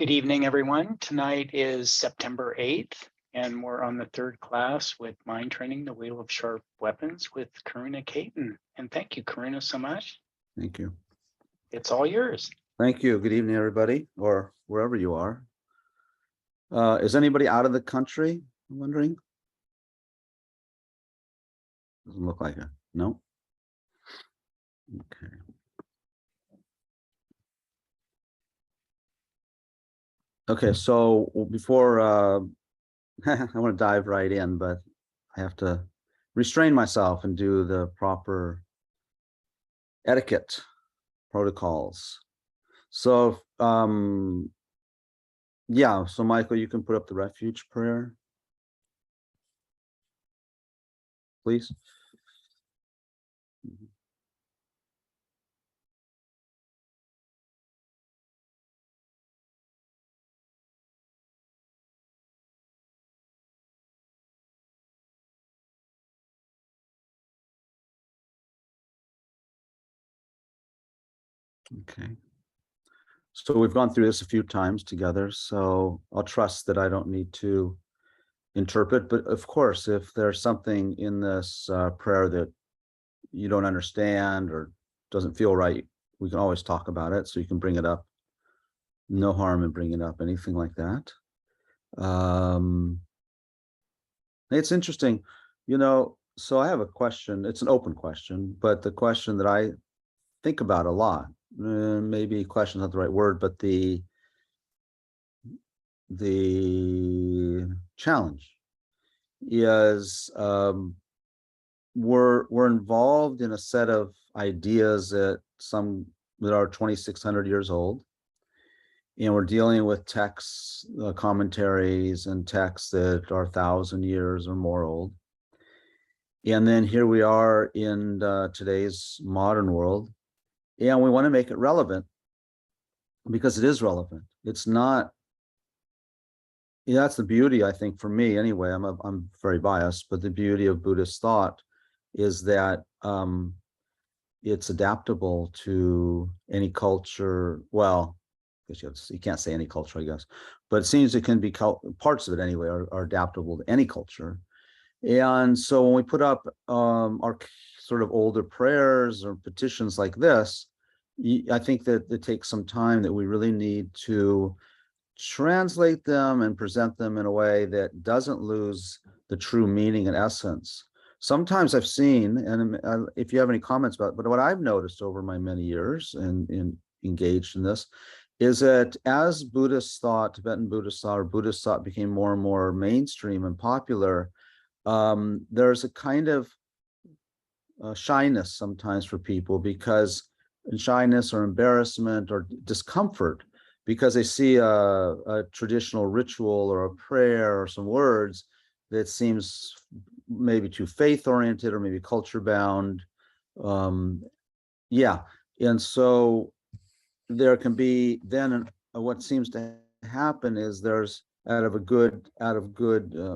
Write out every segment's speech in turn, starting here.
Good evening, everyone. Tonight is September 8th, and we're on the third class with Mind Training, the Wheel of Sharp Weapons with Karuna Cayton. And thank you, Karuna, so much. Thank you. It's all yours. Thank you. Good evening, everybody, or wherever you are. Is anybody out of the country? I'm wondering. Doesn't look like it. No. Okay. Okay, so before I want to dive right in, but I have to restrain myself and do the proper etiquette protocols. So yeah, so Michael, you can put up the refuge prayer, please. Okay. So we've gone through this a few times together, so I'll trust that I don't need to interpret. But of course, if there's something in this prayer that you don't understand or doesn't feel right, we can always talk about it. So you can bring it up. No harm in bringing it up, anything like that. It's interesting, so I have a question. It's an open question, but the question that I think about a lot, maybe question is not the right word, but the challenge is we're involved in a set of ideas that are 2,600 years old, and we're dealing with texts, commentaries, and texts that are 1,000 years or more old. And then here we are in today's modern world, and we want to make it relevant because it is relevant. It's not. Yeah, that's the beauty, I think, for me anyway. I'm very biased, but the beauty of Buddhist thought is that it's adaptable to any culture. Well, I guess you can't say any culture, I guess, but it seems it can be parts of it anyway are adaptable to any culture. And so when we put up our sort of older prayers or petitions like this, I think that it takes some time, that we really need to translate them and present them in a way that doesn't lose the true meaning and essence. Sometimes I've seen, and if you have any comments about it, but what I've noticed over my many years and engaged in this, is that as Buddhist thought, Tibetan Buddhist thought, or Buddhist thought became more and more mainstream and popular, there's a kind of shyness sometimes for people, because shyness or embarrassment or discomfort, because they see a traditional ritual or a prayer or some words that seems maybe too faith oriented or maybe culture bound. Yeah, and so there can be then what seems to happen is there's out of good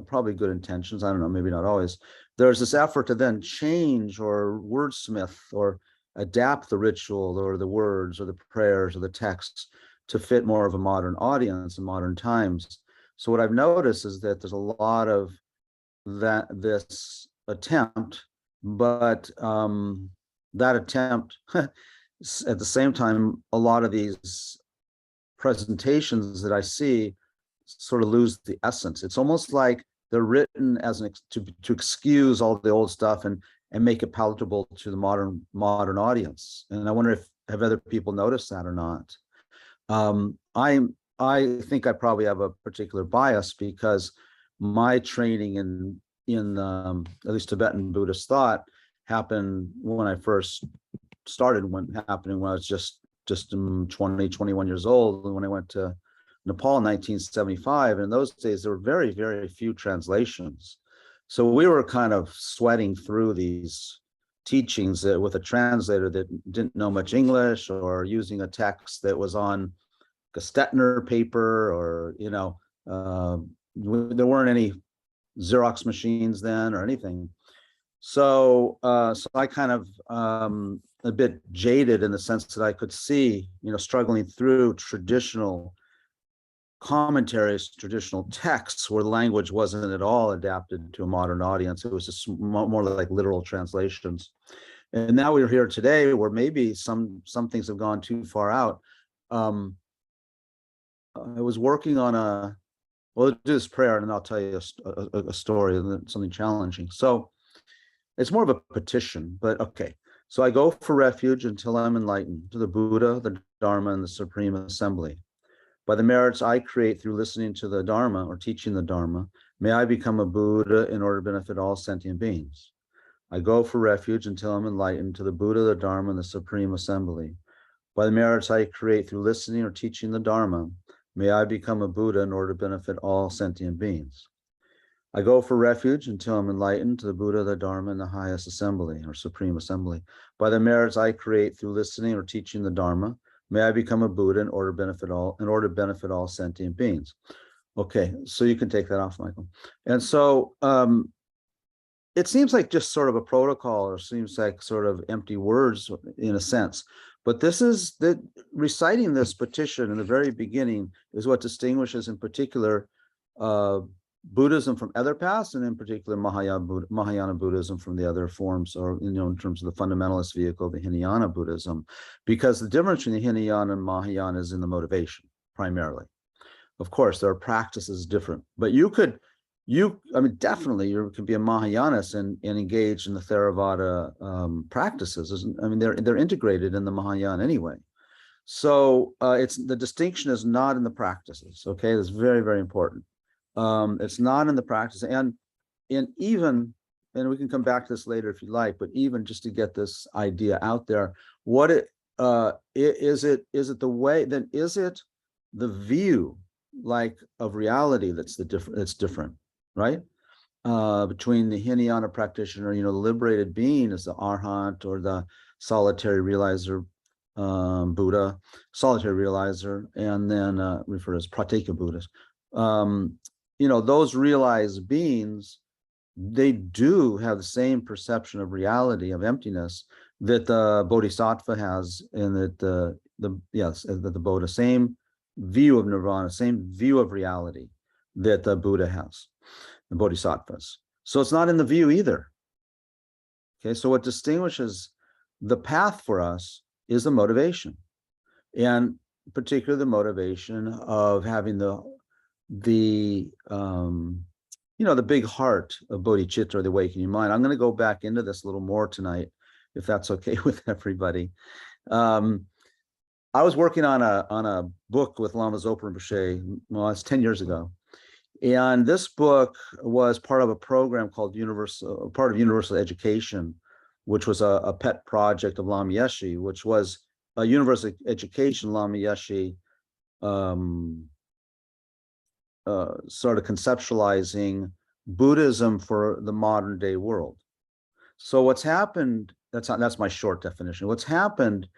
probably good intentions, I don't know, maybe not always, there's this effort to then change or wordsmith or adapt the ritual or the words or the prayers or the texts to fit more of a modern audience in modern times. So what I've noticed is that there's a lot of this attempt, but that attempt at the same time, a lot of these presentations that I see sort of lose the essence. It's almost like they're written as to excuse all the old stuff and make it palatable to the modern audience. And I wonder if have other people noticed that or not. I think I probably have a particular bias because my training in at least Tibetan Buddhist thought happened when I first started, when I was just 20, 21 years old, when I went to Nepal in 1975. And in those days, there were very, very few translations. So we were kind of sweating through these teachings with a translator that didn't know much English, or using a text that was on a Stettner paper, or, there weren't any Xerox machines then or anything. So I kind of a bit jaded in the sense that I could see, struggling through traditional commentaries, traditional texts where language wasn't at all adapted to a modern audience. It was just more like literal translations. And now we're here today where maybe some things have gone too far out. I was working on well, do this prayer and then I'll tell you a story and then something challenging. So it's more of a petition, but okay. So I go for refuge until I'm enlightened to the Buddha, the Dharma, and the Supreme Assembly. By the merits I create through listening to the Dharma or teaching the Dharma, may I become a Buddha in order to benefit all sentient beings. I go for refuge until I'm enlightened to the Buddha, the Dharma, and the Supreme Assembly. By the merits I create through listening or teaching the Dharma, may I become a Buddha in order to benefit all sentient beings. I go for refuge until I'm enlightened to the Buddha, the Dharma, and the highest assembly or Supreme Assembly. By the merits I create through listening or teaching the Dharma, may I become a Buddha in order to benefit all sentient beings. Okay, so you can take that off, Michael. And so it seems like just sort of a protocol, or seems like sort of empty words in a sense. But this is the reciting this petition in the very beginning is what distinguishes, in particular, Buddhism from other paths, and in particular Mahayana Buddhism from the other forms, or in terms of the fundamentalist vehicle, the Hinayana Buddhism, because the difference between the Hinayana and Mahayana is in the motivation primarily. Of course, there are practices different, but I mean, definitely you can be a Mahayanist and engage in the Theravada practices. I mean, they're integrated in the Mahayana anyway. So it's the distinction is not in the practices. Okay, that's very, very important. It's not in the practice, and even, and we can come back to this later if you like, but even just to get this idea out there, what is it the way, then is it the view like of reality that's different, right? Between the Hinayana practitioner, the liberated being is the Arhat or the solitary realizer, Buddha, solitary realizer, and then referred as Pratyeka Buddhas. Those realized beings, they do have the same perception of reality, of emptiness, that the Bodhisattva has, and that that the Buddha, same view of nirvana, same view of reality that the Buddha has, the Bodhisattvas. So it's not in the view either. Okay, so what distinguishes the path for us is the motivation, and particularly the motivation of having the big heart of bodhicitta, or the awakening mind. I'm going to go back into this a little more tonight, if that's okay with everybody. I was working on a book with Lama Zopa Rinpoche, well, it's 10 years ago. And this book was part of a program called part of Universal Education, which was a pet project of Lama Yeshe, which was a universal education Lama Yeshe sort of conceptualizing Buddhism for the modern day world. So what's happened, that's my short definition. What's happened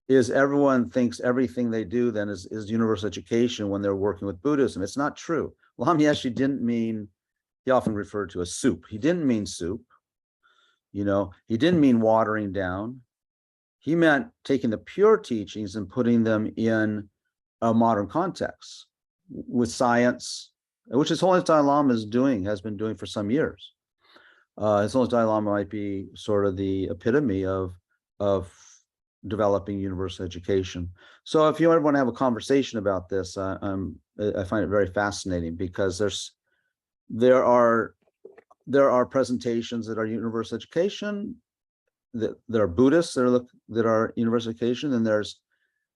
is everyone thinks everything they do then is universal education when they're working with Buddhism. It's not true. Lama Yeshe didn't mean, he often referred to as soup. He didn't mean soup. He didn't mean watering down. He meant taking the pure teachings and putting them in a modern context with science, which His Holiness Dalai Lama has been doing for some years. His Holiness Dalai Lama might be sort of the epitome of developing universal education. So if you ever want to have a conversation about this, I find it very fascinating, because there are presentations that are universal education, that are Buddhists that are universal education, and there's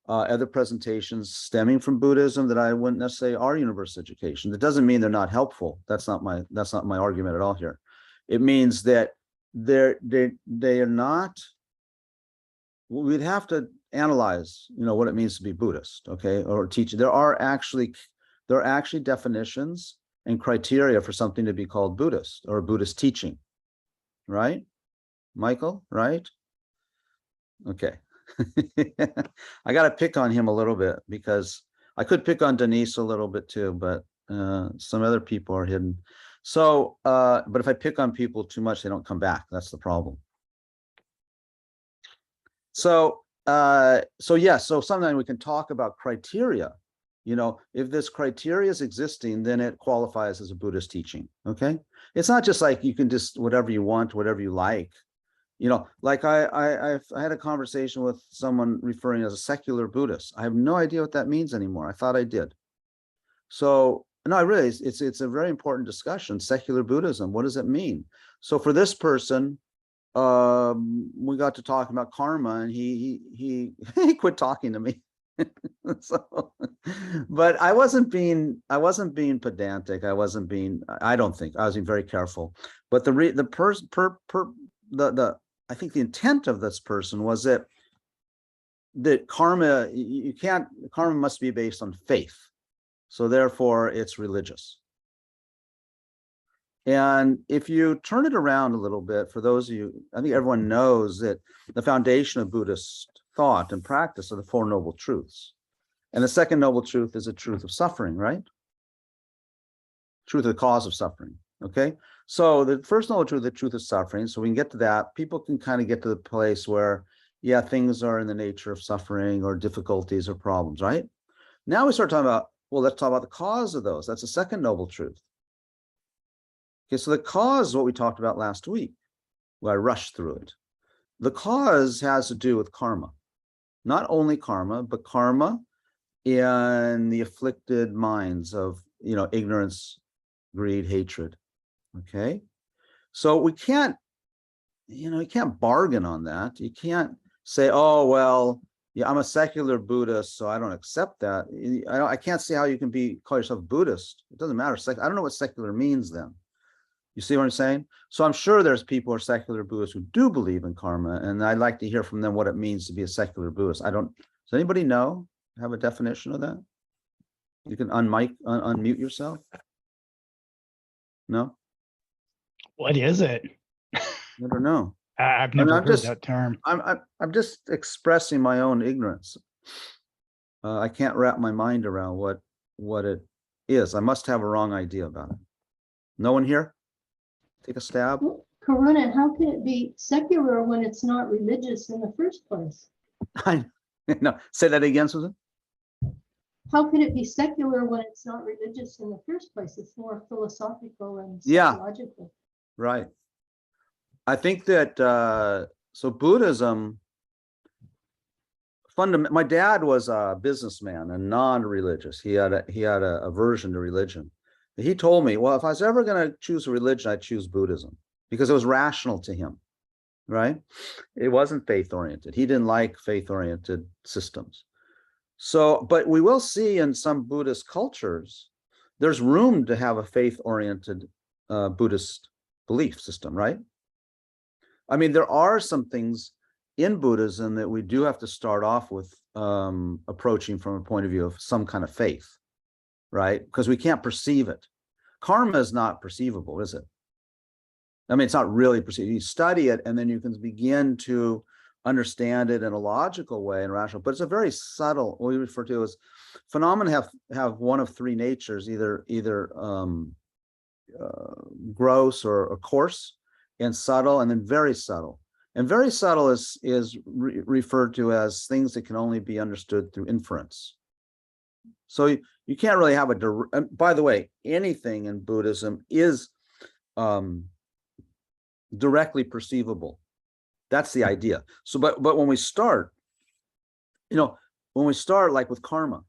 other presentations stemming from Buddhism that I wouldn't necessarily are universal education. That doesn't mean they're not helpful. That's not my argument at all here. It means that they are not. We'd have to analyze, what it means to be Buddhist, okay, or teaching. There are actually definitions and criteria for something to be called Buddhist or Buddhist teaching, right, Michael? Right? Okay. I got to pick on him a little bit, because I could pick on Denise a little bit too, but some other people are hidden. So, but if I pick on people too much, they don't come back. That's the problem. So, so sometimes we can talk about criteria If this criteria is existing, then it qualifies as a Buddhist teaching. Okay. It's not just like you can just whatever you want, whatever you like. Like I had a conversation with someone referring as a secular Buddhist. I have no idea what that means anymore. I thought I did. So no, I really, it's a very important discussion. Secular Buddhism, what does it mean? So for this person, we got to talking about karma, and he quit talking to me. So, but I wasn't being pedantic. I don't think I was being very careful. But I think the intent of this person was that karma, karma must be based on faith. So therefore it's religious. And if you turn it around a little bit, for those of you, I think everyone knows that the foundation of Buddhist thought and practice are the Four Noble Truths. And the second noble truth is the truth of suffering, right? Truth of the cause of suffering. Okay. So the first noble truth, the truth of suffering. So we can get to that. People can kind of get to the place where, yeah, things are in the nature of suffering or difficulties or problems, right? Now we start talking about, well, let's talk about the cause of those. That's the second noble truth. Okay, so the cause is what we talked about last week. Well, I rushed through it. The cause has to do with karma. Not only karma, but karma in the afflicted minds of, ignorance, greed, hatred. Okay. So we can't, you can't bargain on that. You can't say, oh, well, yeah, I'm a secular Buddhist, so I don't accept that. I can't see how you can call yourself Buddhist. It doesn't matter. I don't know what secular means then. You see what I'm saying? So I'm sure there's people who are secular Buddhists who do believe in karma, and I'd like to hear from them what it means to be a secular Buddhist. Does anybody know, have a definition of that? You can unmute yourself. No? What is it? I don't know. I've never heard that term. I'm just expressing my own ignorance. I can't wrap my mind around what it is. I must have a wrong idea about it. No one here? Take a stab. Well, Karuna, how can it be secular when it's not religious in the first place? No, say that again, Susan. How can it be secular when it's not religious in the first place? It's more philosophical and psychological. Right. I think that so Buddhism, my dad was a businessman and non-religious. He had a aversion to religion. He told me, well, if I was ever going to choose a religion, I'd choose Buddhism because it was rational to him, right? It wasn't faith-oriented. He didn't like faith-oriented systems. So, but we will see in some Buddhist cultures, there's room to have a faith-oriented Buddhist belief system, right? I mean, there are some things in Buddhism that we do have to start off with approaching from a point of view of some kind of faith, right? Because we can't perceive it. Karma is not perceivable, is it? I mean, it's not really perceivable. You study it and then you can begin to understand it in a logical way and rational, but it's a very subtle, what we refer to as phenomena have one of three natures, either gross or coarse, and subtle, and then very subtle. And very subtle is referred to as things that can only be understood through inference. So you can't really have by the way, anything in Buddhism is directly perceivable. That's the idea. So, but when we start, like with karma,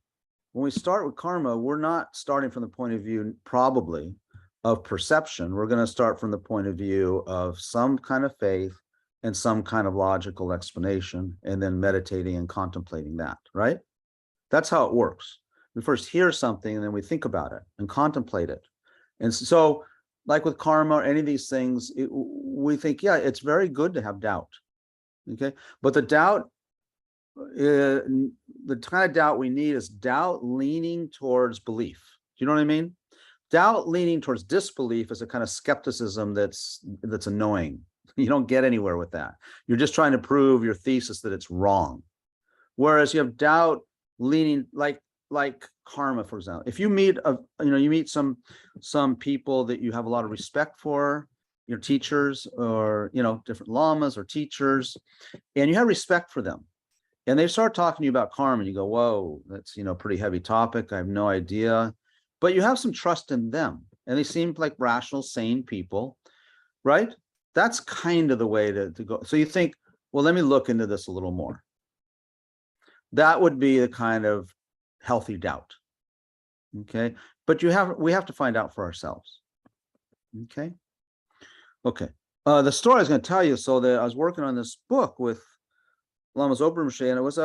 we're not starting from the point of view probably of perception. We're going to start from the point of view of some kind of faith and some kind of logical explanation, and then meditating and contemplating that, right? That's how it works. We first hear something and then we think about it and contemplate it. And so like with karma or any of these things, we think, yeah, it's very good to have doubt. Okay. But the doubt, the kind of doubt we need is doubt leaning towards belief. Do you know what I mean? Doubt leaning towards disbelief is a kind of skepticism that's annoying. You don't get anywhere with that. You're just trying to prove your thesis that it's wrong. Whereas you have doubt leaning like karma, for example. If you meet you meet some people that you have a lot of respect for, your teachers or different lamas or teachers, and you have respect for them, And they start talking to you about karma, and you go, whoa, that's, pretty heavy topic. I have no idea. But you have some trust in them. And they seem like rational, sane people, right? That's kind of the way to go. So you think, well, let me look into this a little more. That would be the kind of healthy doubt. Okay. But we have to find out for ourselves. Okay. Okay. The story I was going to tell you, so that I was working on this book with Lamas Obermshe, and it was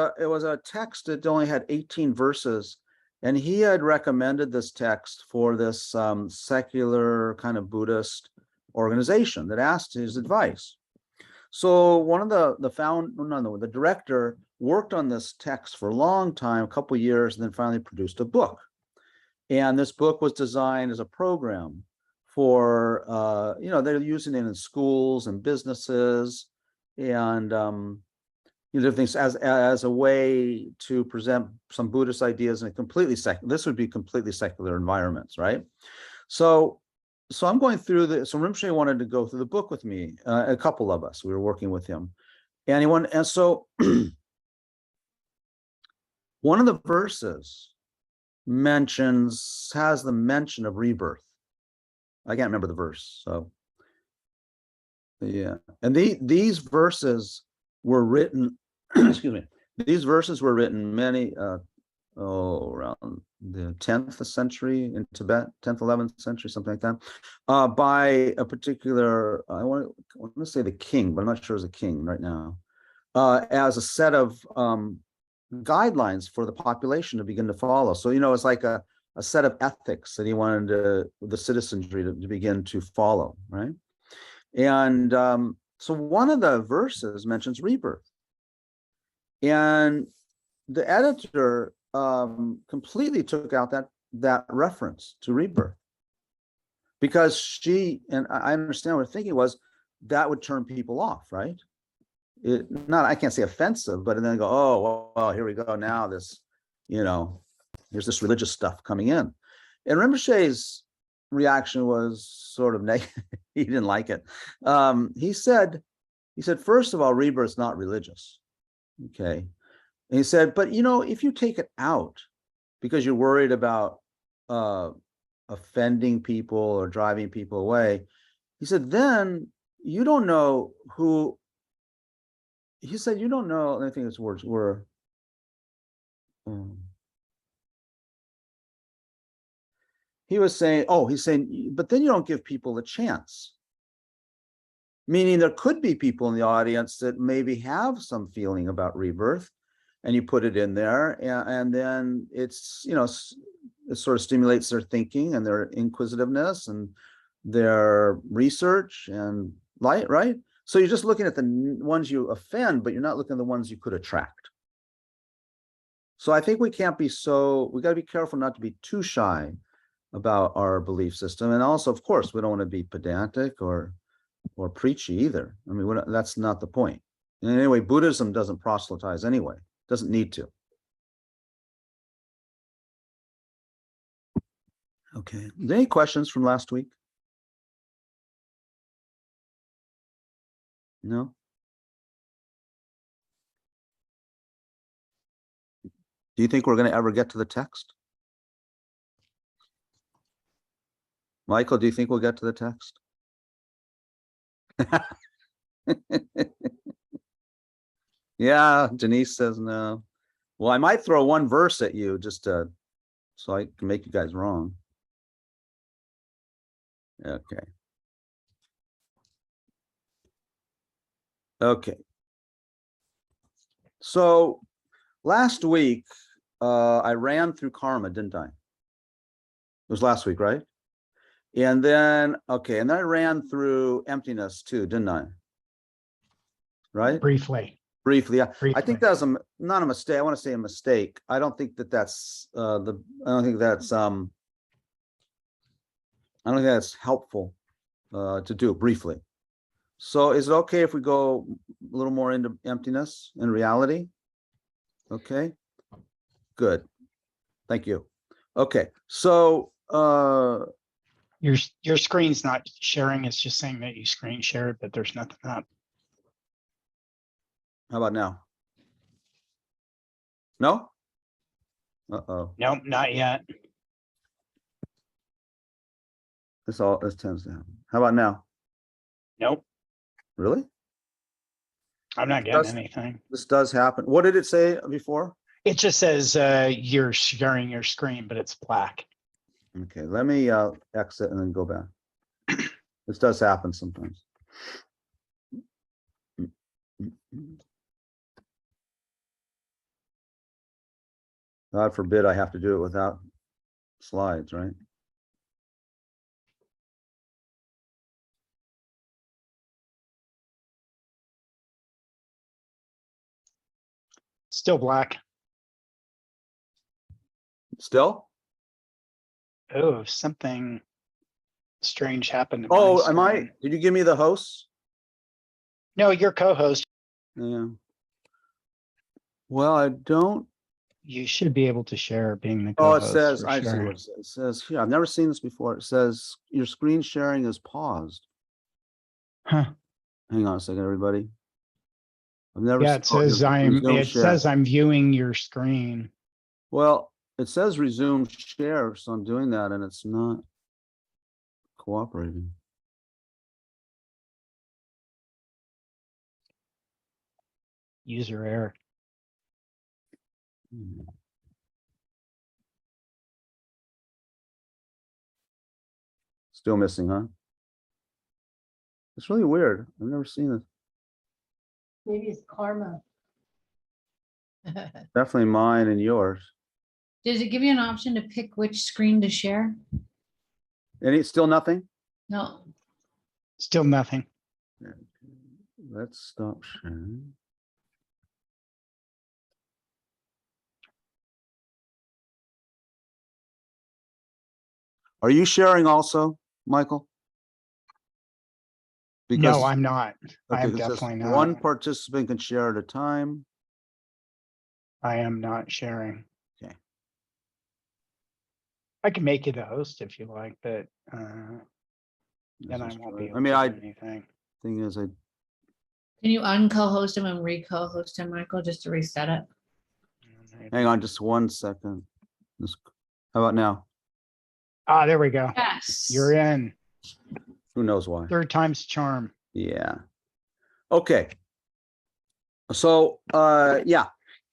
a text that only had 18 verses, and he had recommended this text for this secular kind of Buddhist organization that asked his advice. So one of the director worked on this text for a long time, a couple of years, and then finally produced a book. And this book was designed as a program for they're using it in schools and businesses and different things as a way to present some Buddhist ideas in a completely this would be completely secular environments, right? So I'm going through so Rinpoche wanted to go through the book with me, a couple of us, we were working with him. And so one of the verses has the mention of rebirth. I can't remember the verse, so yeah. And these verses were written, excuse me, these verses were written many around the 10th century in Tibet, 10th, 11th century, something like that, by a particular, I want to say the king, but I'm not sure it's a king right now, as a set of guidelines for the population to begin to follow. So, it's like a set of ethics that he wanted the citizenry to begin to follow, right? And so one of the verses mentions rebirth. And the editor completely took out that reference to rebirth, because she, and I understand what her thinking was, that would turn people off, right? I can't say offensive, but then go, oh, well, here we go now, this, there's this religious stuff coming in. And Rinpoche's reaction was sort of negative. He didn't like it. He said, first of all, rebirth's not religious. Okay. And he said, but if you take it out because you're worried about offending people or driving people away, he said, then you don't know who. He said, you don't know. I think his words were. He's saying, but then you don't give people a chance. Meaning there could be people in the audience that maybe have some feeling about rebirth, and you put it in there, and then it's, it sort of stimulates their thinking and their inquisitiveness and their research and light, right? So you're just looking at the ones you offend, but you're not looking at the ones you could attract. So I think we got to be careful not to be too shy about our belief system. And also, of course, we don't want to be pedantic or preachy either. I mean, that's not the point. And anyway, Buddhism doesn't proselytize anyway, doesn't need to. Okay, are there any questions from last week? No? Do you think we're going to ever get to the text? Michael, do you think we'll get to the text? Yeah, Denise says no. Well, I might throw one verse at you just so I can make you guys wrong. Okay. Okay. So last week, I ran through karma, didn't I? It was last week, right? And then, and then I ran through emptiness too, didn't I? Right? Briefly, yeah. I think that was not a mistake. I want to say a mistake. I don't think that's helpful to do briefly. So is it okay if we go a little more into emptiness and reality? Okay, good. Thank you. Okay, so your screen's not sharing. It's just saying that you screen shared, but there's nothing up. How about now? No? Uh-oh, Nope, not yet. this tends to happen. How about now? Nope, Really? I'm not getting Does- anything. This does happen. What did it say before? It just says you're sharing your screen, but it's black. Okay, let me exit and then go back. This does happen sometimes. God forbid I have to do it without slides, right? Still black. Still? Oh, something strange happened to my Oh, am I, screen. did you give me the hosts? No, your co-host. Yeah. Well, I don't, You should be able to share being the oh, it co-host. says, for I see sure. what it says. It says here, I've never seen this before. It says your screen sharing is paused. Huh. Hang on a second, everybody. I've never. Yeah, s- it oh, says resume it share. says I'm viewing your screen. Well, it says resume share, so I'm doing that and it's not cooperating. User error. Hmm. Still missing, huh? It's really weird. I've never seen it. Maybe it's karma. Definitely mine and yours. Does it give you an option to pick which screen to share? And it's still nothing? No. Still nothing. Let's stop sharing. Are you sharing also, Michael? No, I'm not. okay, I'm it says definitely not. one participant can share at a time. I am not sharing. Okay. I can make you the host if you like, but then This I is won't try- be able I mean, to I do anything. thing is, I Can you unco-host him and re-co-host him, Michael, just to reset it? hang on just 1 second. This, how about now? Ah, there we go. Yes. You're in. Who knows why? Third time's charm. Yeah. Okay. So, yeah,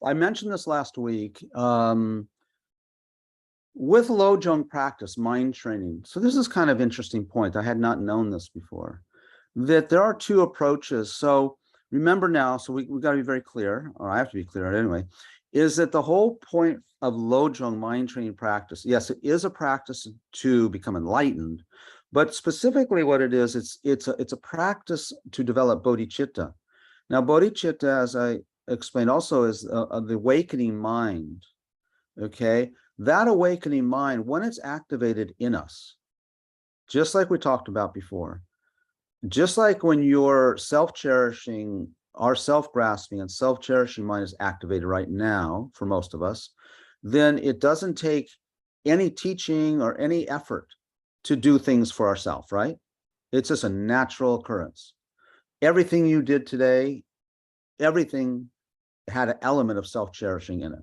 I mentioned this last week. With low jump practice, mind training. So this is kind of interesting point. I had not known this before, that there are two approaches. So remember now, so we got to be very clear, or I have to be clear anyway, is that the whole point of Lojong mind training practice, yes, it is a practice to become enlightened, but specifically what it is, it's a practice to develop bodhicitta. Now, bodhicitta, as I explained also, is the awakening mind, okay? That awakening mind, when it's activated in us, just like we talked about before, just like when your self-cherishing, our self-grasping and self-cherishing mind is activated right now for most of us, then it doesn't take any teaching or any effort to do things for ourselves, right? It's just a natural occurrence. Everything you did today, everything had an element of self-cherishing in it.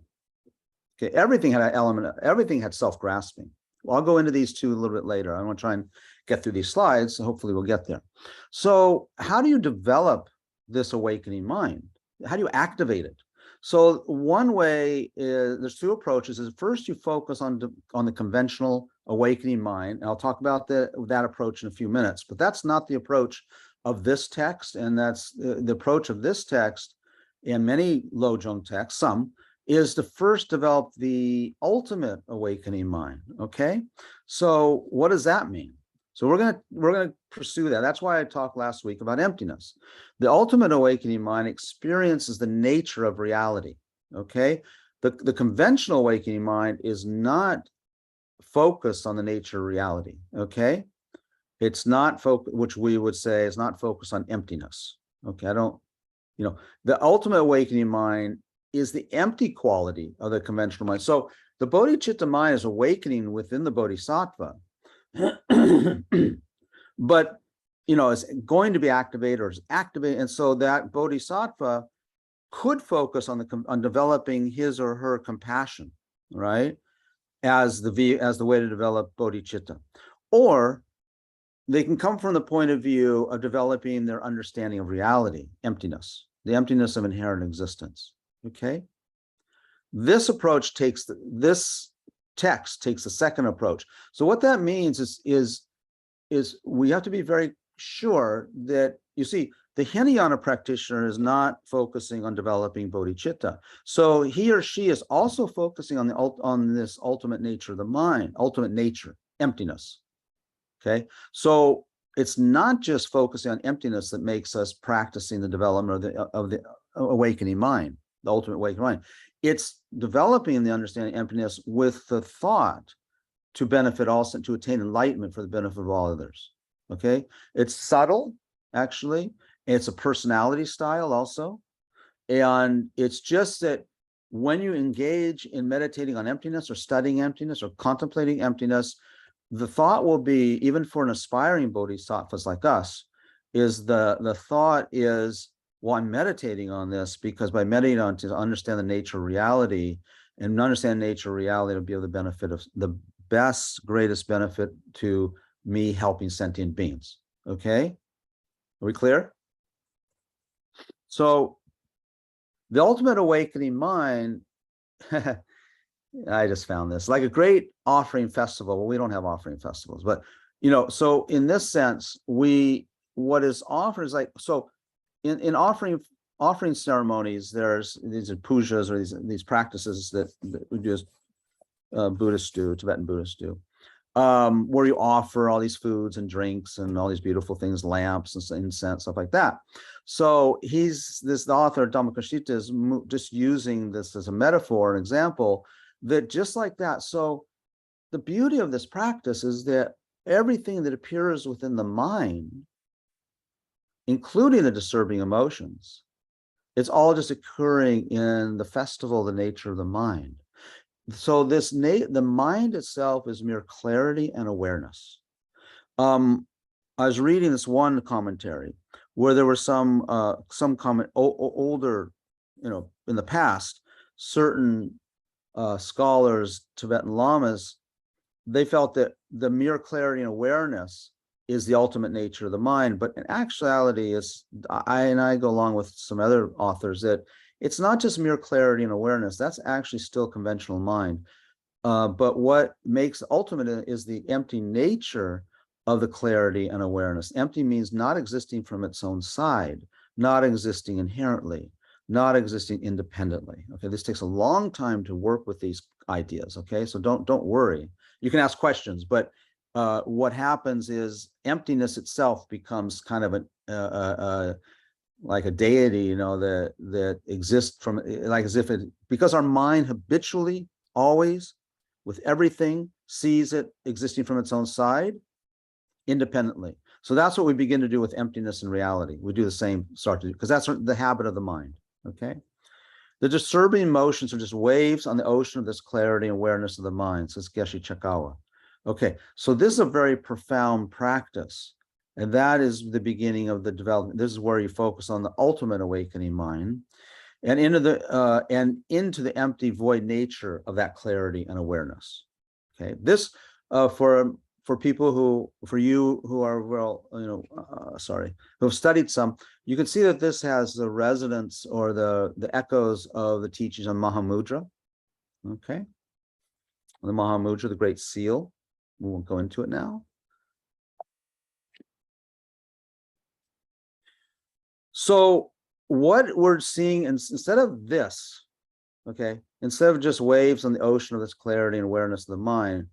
Okay, everything had an element of, everything had self-grasping. Well, I'll go into these two a little bit later. I want to try and get through these slides, so hopefully we'll get there. So how do you develop this awakening mind? How do you activate it? So one way is, there's two approaches, is first you focus on the conventional awakening mind. And I'll talk about that approach in a few minutes, but that's not the approach of this text. And that's the approach of this text in many Lojong texts, some, is to first develop the ultimate awakening mind. Okay, so what does that mean? So we're gonna pursue that. That's why I talked last week about emptiness. The ultimate awakening mind experiences the nature of reality. Okay, the conventional awakening mind is not focused on the nature of reality. Okay, it's not focused, which we would say is not focused on emptiness. Okay, the ultimate awakening mind is the empty quality of the conventional mind. So the bodhicitta mind is awakening within the bodhisattva, but it's going to be activated or is activated. And so that bodhisattva could focus on developing his or her compassion, right, as the way to develop bodhicitta, or they can come from the point of view of developing their understanding of reality, emptiness, the emptiness of inherent existence. Okay, this approach this text takes the second approach. So what that means is we have to be very sure that, you see, the Hinayana practitioner is not focusing on developing bodhicitta. So he or she is also focusing on this ultimate nature of the mind, ultimate nature, emptiness. Okay, so it's not just focusing on emptiness that makes us practicing the development of the awakening mind, the ultimate awakening mind. It's developing the understanding of emptiness with the thought to benefit also, to attain enlightenment for the benefit of all others. Okay, it's subtle, actually. It's a personality style also. And it's just that when you engage in meditating on emptiness or studying emptiness or contemplating emptiness, the thought will be, even for an aspiring bodhisattvas like us, is the thought is, well, I'm meditating on this because by meditating on to understand the nature of reality, and understand the nature of reality will be of the benefit of the best, greatest benefit to me helping sentient beings. Okay, are we clear? So the ultimate awakening mind, I just found this like a great offering festival. Well, we don't have offering festivals, but so in this sense, what is offered is like, so in offering ceremonies, there's these pujas or these practices that we do as Buddhists do, Tibetan Buddhists do, where you offer all these foods and drinks and all these beautiful things, lamps and incense, stuff like that. So the author Dhammakashita is just using this as a metaphor, an example that just like that. So the beauty of this practice is that everything that appears within the mind, including the disturbing emotions, it's all just occurring in the festival of the nature of the mind. So the mind itself is mere clarity and awareness. I was reading this one commentary where there were some comment older, in the past, certain scholars, Tibetan lamas, they felt that the mere clarity and awareness is the ultimate nature of the mind. But in actuality, I go along with some other authors that it's not just mere clarity and awareness. That's actually still conventional mind. But what makes ultimate is the empty nature of the clarity and awareness. Empty means not existing from its own side, not existing inherently, not existing independently. Okay, this takes a long time to work with these ideas. Okay, so don't worry. You can ask questions, but what happens is emptiness itself becomes kind of like a deity, that exists from, like, as if it, because our mind habitually, always, with everything, sees it existing from its own side, independently. So that's what we begin to do with emptiness and reality. We do the same, start to do, because that's the habit of the mind. Okay, the disturbing emotions are just waves on the ocean of this clarity and awareness of the mind, says Geshe Chakawa. Okay, so this is a very profound practice, and that is the beginning of the development. This is where you focus on the ultimate awakening mind, and into the empty void nature of that clarity and awareness. Okay, this for people for you who are, well, who have studied some, you can see that this has the resonance or the echoes of the teachings on Mahamudra. Okay, the Mahamudra, the Great Seal. We won't go into it now. So what we're seeing, instead of this, okay, instead of just waves on the ocean of this clarity and awareness of the mind,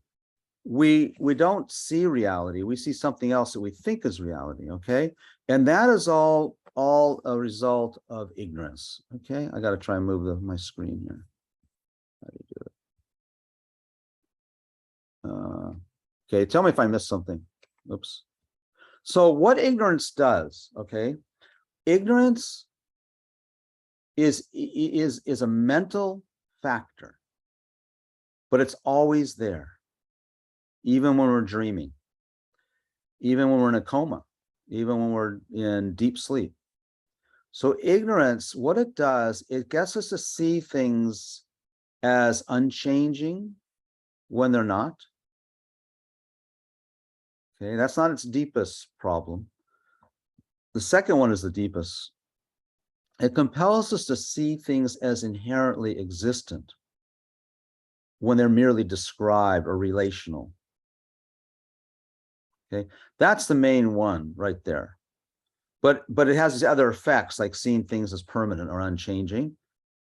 we don't see reality. We see something else that we think is reality. Okay, and that is all a result of ignorance. Okay, I got to try and move my screen here. How do you do it? Okay, tell me if I missed something. Oops. So what ignorance does, okay? Ignorance is a mental factor, but it's always there, even when we're dreaming, even when we're in a coma, even when we're in deep sleep. So ignorance, what it does, it gets us to see things as unchanging when they're not. Okay, that's not its deepest problem. The second one is the deepest. It compels us to see things as inherently existent when they're merely described or relational. Okay, that's the main one right there. But it has these other effects, like seeing things as permanent or unchanging,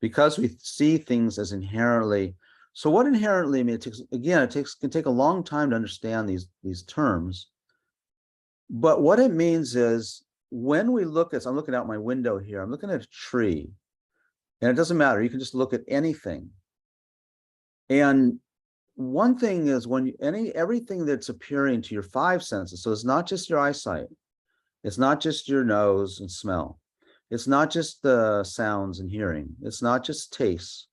because we see things as inherently. So what inherently means? It can take a long time to understand these terms. But what it means is when we look at, so I'm looking out my window here, I'm looking at a tree, and it doesn't matter. You can just look at anything. And one thing is when everything that's appearing to your five senses, so it's not just your eyesight, it's not just your nose and smell, it's not just the sounds and hearing, it's not just taste,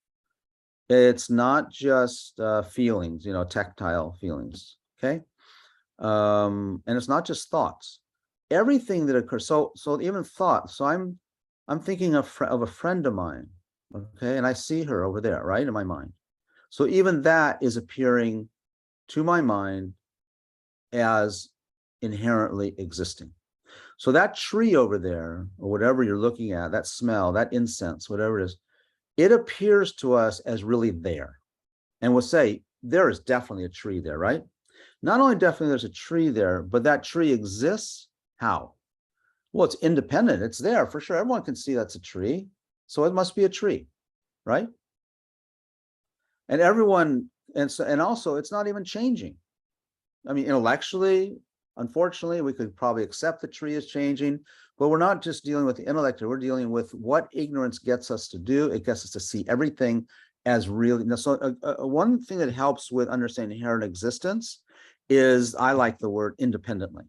it's not just feelings, tactile feelings, okay? And it's not just thoughts. Everything that occurs, so even thoughts. So I'm thinking of a friend of mine, okay, and I see her over there, right, in my mind. So even that is appearing to my mind as inherently existing. So that tree over there, or whatever you're looking at, that smell, that incense, whatever it is, it appears to us as really there. And we'll say, there is definitely a tree there, right? Not only definitely there's a tree there, but that tree exists. How? Well, it's independent. It's there for sure. Everyone can see that's a tree. So it must be a tree, right? And everyone, and also it's not even changing. I mean, intellectually, unfortunately, we could probably accept the tree is changing, but we're not just dealing with the intellect, we're dealing with what ignorance gets us to do. It gets us to see everything as really. So one thing that helps with understanding inherent existence is, I like the word independently,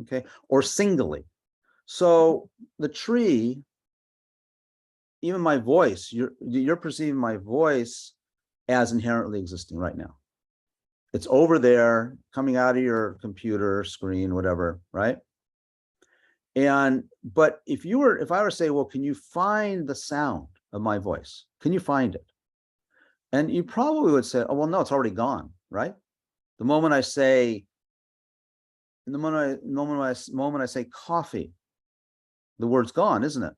okay, or singly. So the tree, even my voice, you're perceiving my voice as inherently existing right now. It's over there, coming out of your computer screen, whatever, right? But if I were to say, well, can you find the sound of my voice? Can you find it? And you probably would say, oh, well, no, it's already gone, right? The moment I say, the moment I say coffee, the word's gone, isn't it?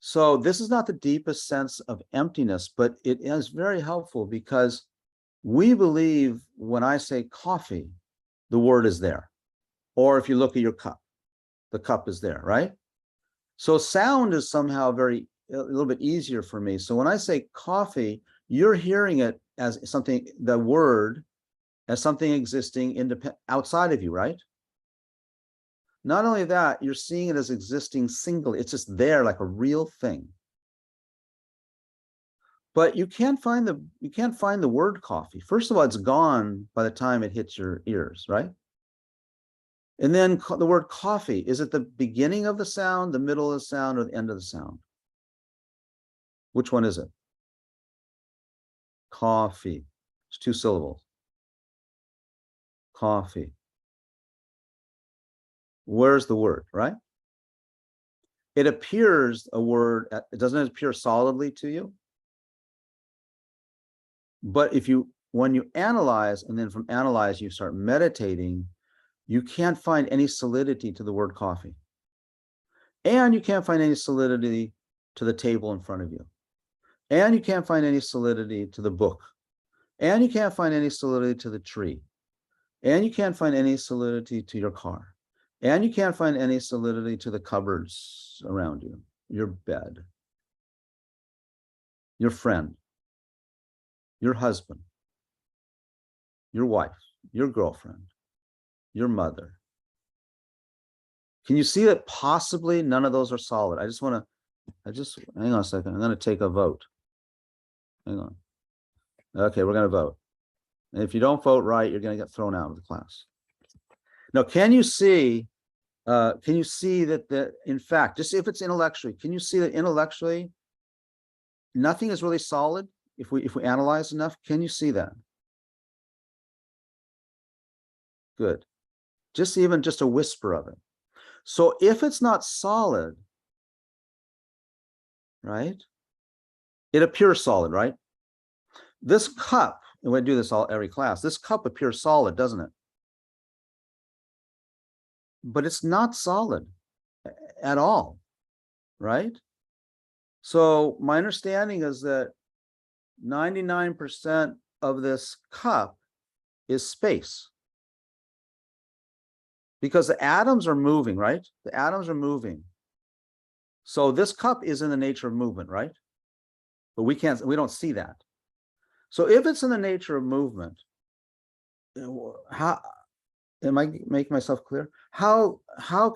So this is not the deepest sense of emptiness, but it is very helpful because we believe when I say coffee, the word is there. Or if you look at your cup, the cup is there, right? So sound is somehow a little bit easier for me. So when I say coffee, you're hearing it as something, the word as something existing independent outside of you, right? Not only that, you're seeing it as existing singly. It's just there like a real thing. But you can't find the word coffee. First of all, it's gone by the time it hits your ears, right? And then the word coffee, is it the beginning of the sound, the middle of the sound, or the end of the sound? Which one is it? Coffee. It's 2 syllables. Coffee. Where's the word, right? It appears a word, it doesn't appear solidly to you. But when you analyze, and then from analyze, you start meditating, you can't find any solidity to the word coffee. And you can't find any solidity to the table in front of you. And you can't find any solidity to the book. And you can't find any solidity to the tree. And you can't find any solidity to your car. And you can't find any solidity to the cupboards around you, your bed, your friend, your husband, your wife, your girlfriend, your mother. Can you see that possibly none of those are solid? Hang on a second. I'm going to take a vote. Hang on. Okay, we're going to vote. And if you don't vote right, you're going to get thrown out of the class. Now, can you see that in fact, just if it's intellectually, can you see that intellectually nothing is really solid if we analyze enough? Can you see that? Good. just a whisper of it. So if it's not solid, right, it appears solid, right? This cup, and we do this every class, this cup appears solid, doesn't it? But it's not solid at all, right? So my understanding is that 99% of this cup is space. Because the atoms are moving, right? The atoms are moving. So this cup is in the nature of movement, right? But we don't see that. So if it's in the nature of movement, how am I making myself clear? How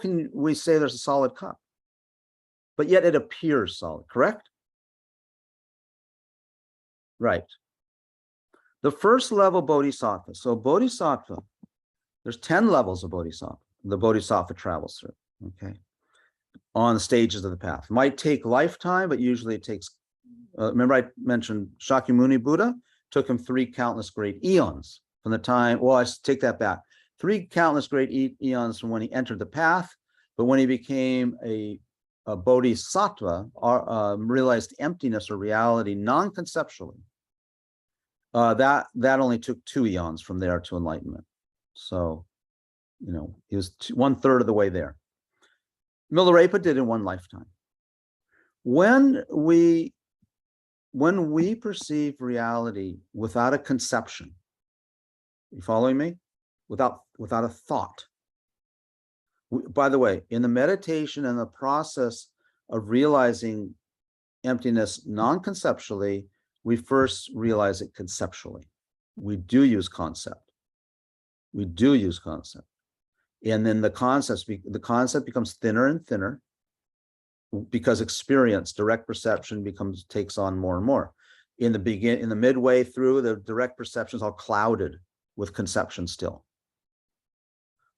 can we say there's a solid cup? But yet it appears solid, correct? Right. The first level bodhisattva. So bodhisattva, there's 10 levels of bodhisattva. The bodhisattva travels through, okay, on the stages of the path. Might take lifetime, but usually it takes, remember I mentioned Shakyamuni Buddha, took him 3 countless great eons from the time, well, I take that back. 3 countless great eons from when he entered the path, but when he became a bodhisattva, realized emptiness or reality non-conceptually, that only took 2 eons from there to enlightenment. So, you know, he was 1/3 of the way there. Milarepa did in 1 lifetime. When we perceive reality without a conception, you following me? Without a thought. By the way, in the meditation and the process of realizing emptiness non-conceptually, we first realize it conceptually. We do use concept. We do use concept. And then the concept becomes thinner and thinner because experience, direct perception takes on more and more. In the midway through, the direct perception is all clouded with conception still.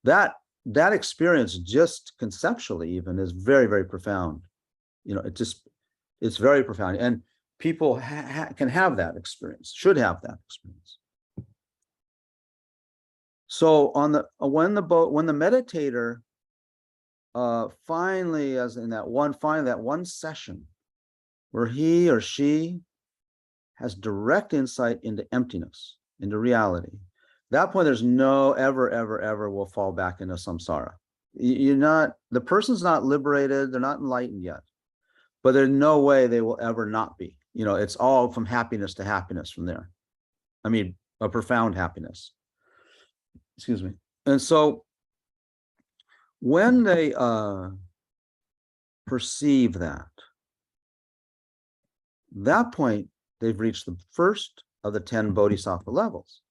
That experience, just conceptually even, is very, very profound. You know, it's very profound, and people can have that experience, should have that experience. So when the meditator finally, that one session where he or she has direct insight into emptiness, into reality, that point there's no ever will fall back into samsara. The person's not liberated, they're not enlightened yet, but there's no way they will ever not be. You know, it's all from happiness to happiness from there. I mean, a profound happiness. Excuse me. And so when they perceive that point, they've reached the first of the 10 bodhisattva levels.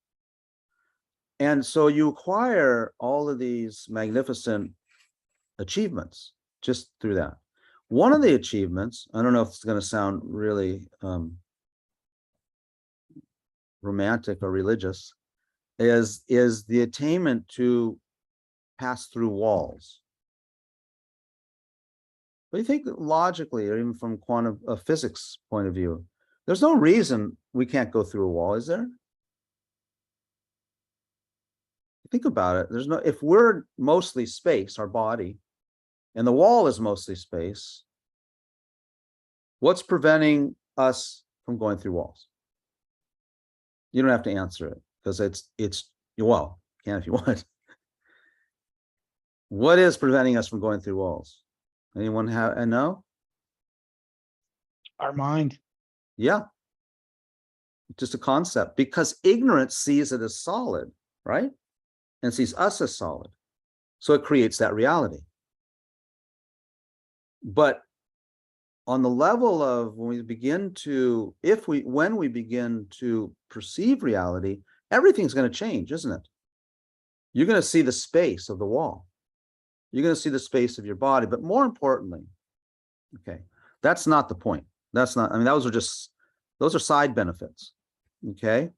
And so you acquire all of these magnificent achievements just through that. One of the achievements, I don't know if it's going to sound really romantic or religious, is the attainment to pass through walls. But you think logically, or even from quantum physics point of view, there's no reason we can't go through a wall, is there? Think about it. If we're mostly space, our body, and the wall is mostly space, what's preventing us from going through walls? You don't have to answer it because well, you can if you want. What is preventing us from going through walls? Anyone have a no? Our mind. Yeah. Just a concept, because ignorance sees it as solid, right? And sees us as solid. So it creates that reality. But on the level of when we begin to perceive reality, everything's going to change, isn't it? You're going to see the space of the wall. You're going to see the space of your body. But more importantly, okay, that's not the point. Those are side benefits. Okay.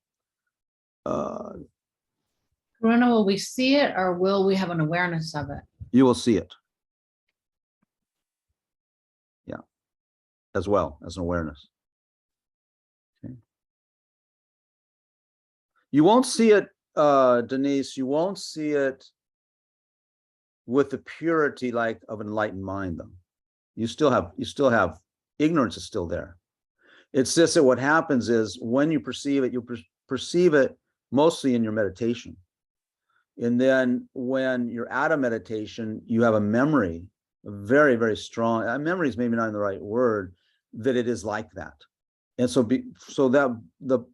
Karuna, will we see it or will we have an awareness of it? You will see it. Yeah. As well as an awareness. Okay. You won't see it, Denise, you won't see it with the purity like of enlightened mind, though. You still have ignorance is still there. It's just that what happens is when you perceive it, you perceive it mostly in your meditation. And then when you're out of meditation, you have a memory, a very, very strong, memory is maybe not the right word, that it is like that. And so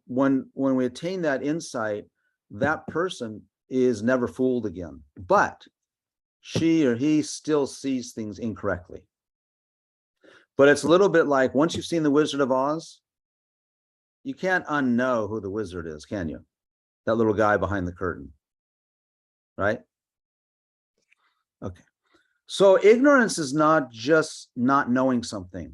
when we attain that insight, that person is never fooled again, but she or he still sees things incorrectly. But it's a little bit like once you've seen The Wizard of Oz, you can't unknow who the wizard is, can you? That little guy behind the curtain, right? Okay. So ignorance is not just not knowing something.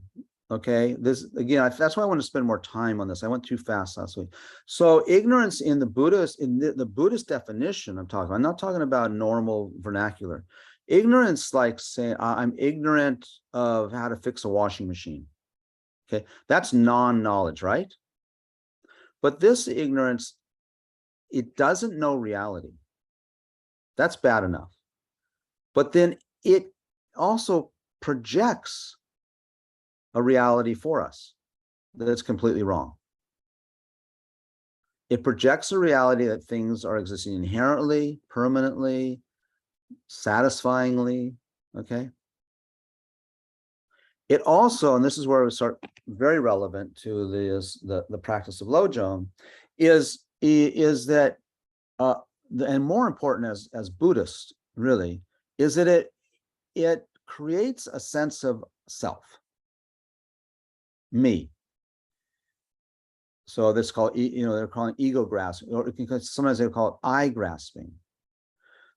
Okay. This again, that's why I want to spend more time on this. I went too fast last week. So ignorance in the Buddhist, the Buddhist definition I'm not talking about normal vernacular. Ignorance, like saying I'm ignorant of how to fix a washing machine. Okay. That's non-knowledge, right? But this ignorance, it doesn't know reality. That's bad enough. But then it also projects a reality for us that's completely wrong. It projects a reality that things are existing inherently, permanently, satisfyingly, okay? It also, and this is where we start very relevant to the practice of Lojong, is that, and more important as Buddhists, really, is that it creates a sense of self, me. So this is called, they're calling ego grasping, or sometimes they call it I grasping.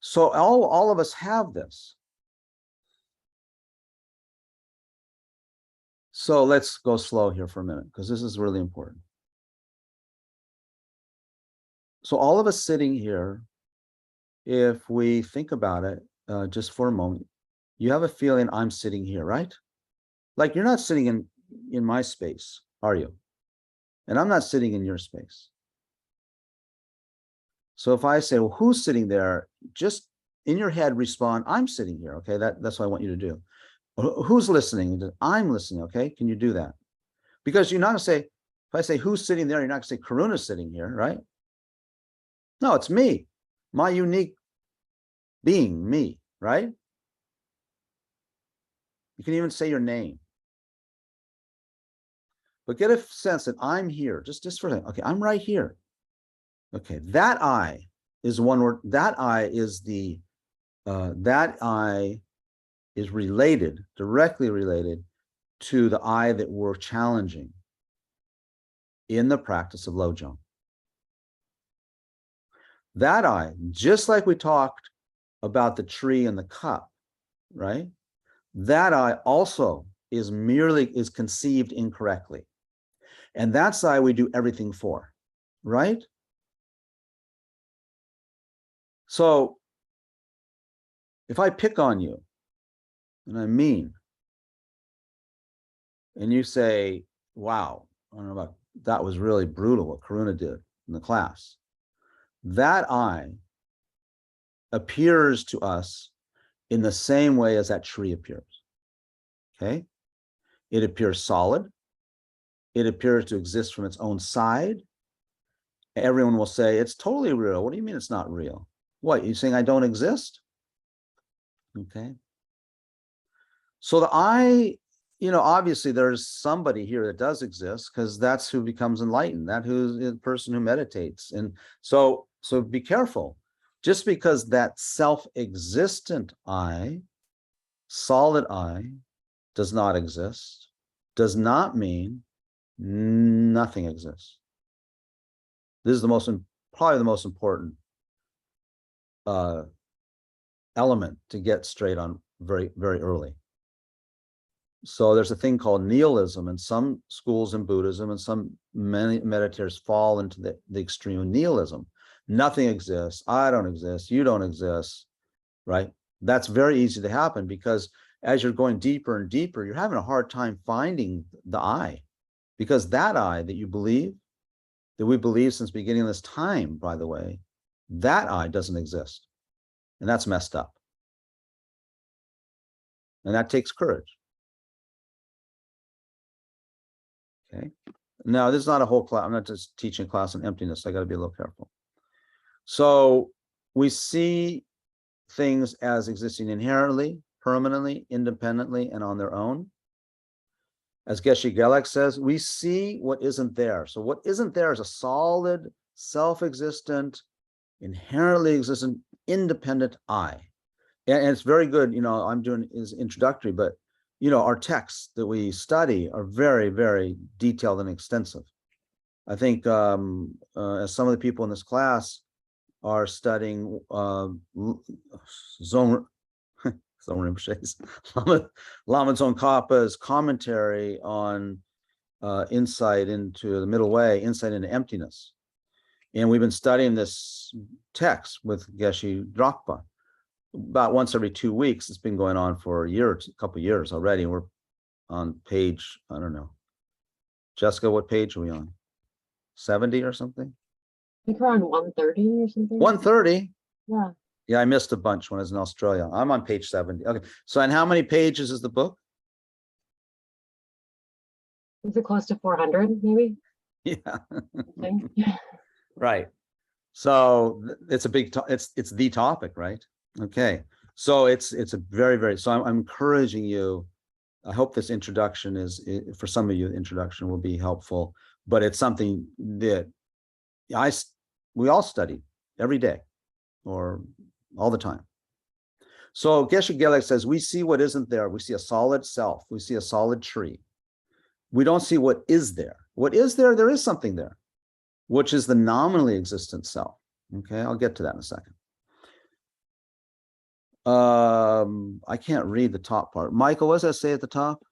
So all of us have this. So let's go slow here for a minute, because this is really important. So all of us sitting here, if we think about it just for a moment, you have a feeling I'm sitting here, right? Like you're not sitting in my space, are you? And I'm not sitting in your space. So if I say, well, who's sitting there? Just in your head, respond, I'm sitting here, okay? That's what I want you to do. Who's listening? I'm listening, okay? Can you do that? Because you're not gonna say, if I say who's sitting there, you're not gonna say Karuna's sitting here, right? No, it's me, my unique being, me, right? You can even say your name. But get a sense that I'm here, just for a second. Okay, I'm right here. Okay, that I is one word. That I is related, directly related to the I that we're challenging in the practice of Lojong. That I, just like we talked about the tree and the cup, right? That I also is conceived incorrectly. And that's I we do everything for, right? So if I pick on you, and I'm mean, and you say, wow, I don't know about, that was really brutal what Karuna did in the class. That I appears to us in the same way as that tree appears, okay? It appears solid. It appears to exist from its own side. Everyone will say, it's totally real. What do you mean it's not real? What, you saying I don't exist? Okay. So the I, obviously there's somebody here that does exist, because that's who becomes enlightened, that who's the person who meditates. And so be careful. Just because that self-existent I, solid I, does not exist, does not mean nothing exists. This is probably the most important element to get straight on very, very early. So there's a thing called nihilism, and some schools in Buddhism and many meditators fall into the extreme of nihilism. Nothing exists. I don't exist. You don't exist, right? That's very easy to happen, because as you're going deeper and deeper, you're having a hard time finding the I, because that I that you believe, that we believe since the beginning of this time, by the way, that I doesn't exist. And that's messed up. And that takes courage. Okay. Now, this is not a whole class. I'm not just teaching a class on emptiness. I got to be a little careful. So we see things as existing inherently, permanently, independently, and on their own. As Geshe-Gelik says, we see what isn't there. So what isn't there is a solid, self-existent, inherently existent, independent I. And it's very good, I'm doing is introductory, but our texts that we study are very, very detailed and extensive. I think as some of the people in this class are studying Zone Rinpoche's Lama Tsongkhapa's commentary on insight into the middle way, insight into emptiness. And we've been studying this text with Geshe Drakpa about once every 2 weeks. It's been going on for a couple of years already. We're on page, I don't know. Jessica, what page are we on? 70 or something? I think we're on 130 or something. 130? Yeah. Yeah, I missed a bunch when I was in Australia. I'm on page 70. Okay. So, and how many pages is the book? Is it close to 400 maybe? Yeah. I think. Right. So it's a big, it's the topic, right? Okay. So it's a very, very, so I'm encouraging you. I hope this introduction for some of you, the introduction will be helpful, but it's something that we all study every day or all the time. So Geshe-Gelik says, we see what isn't there. We see a solid self. We see a solid tree. We don't see what is there. What is there? There is something there, which is the nominally existent self. Okay, I'll get to that in a second. I can't read the top part. Michael, what does that say at the top?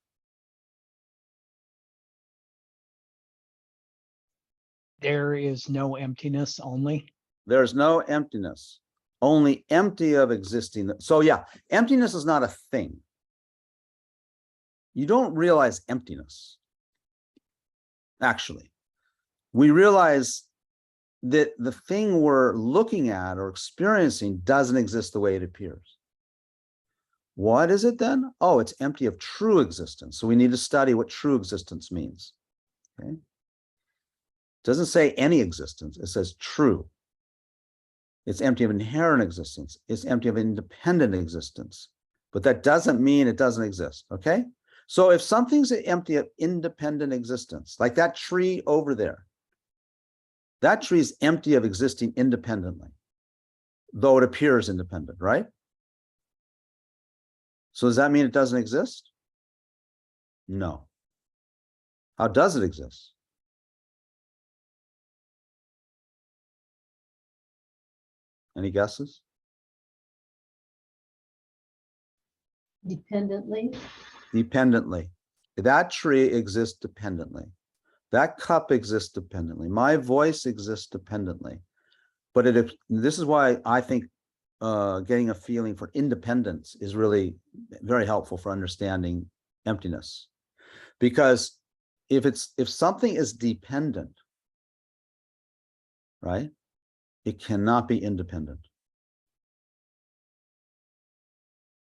There is no emptiness only. There's no emptiness, only empty of existing. So yeah, emptiness is not a thing. You don't realize emptiness. Actually, we realize that the thing we're looking at or experiencing doesn't exist the way it appears. What is it then? Oh, it's empty of true existence. So we need to study what true existence means. Okay. It doesn't say any existence. It says true. It's empty of inherent existence. It's empty of independent existence. But that doesn't mean it doesn't exist. Okay. So if something's empty of independent existence, like that tree over there, that tree is empty of existing independently, though it appears independent, right? So does that mean it doesn't exist? No. How does it exist? Any guesses? Dependently. Dependently. That tree exists dependently. That cup exists dependently. My voice exists dependently. But this is why I think getting a feeling for independence is really very helpful for understanding emptiness. Because if something is dependent, right, it cannot be independent.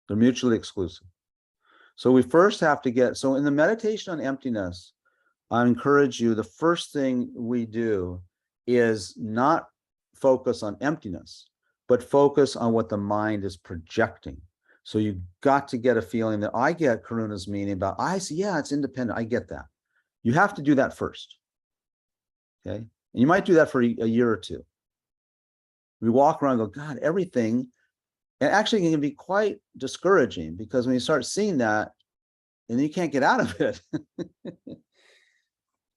They're mutually exclusive. So we first have to get, so in the meditation on emptiness, I encourage you, the first thing we do is not focus on emptiness, but focus on what the mind is projecting. So you got to get a feeling that I get Karuna's meaning about, I see, yeah, it's independent. I get that. You have to do that first. Okay. And you might do that for a year or two. We walk around and go, God, everything. And actually it can be quite discouraging because when you start seeing that, and you can't get out of it,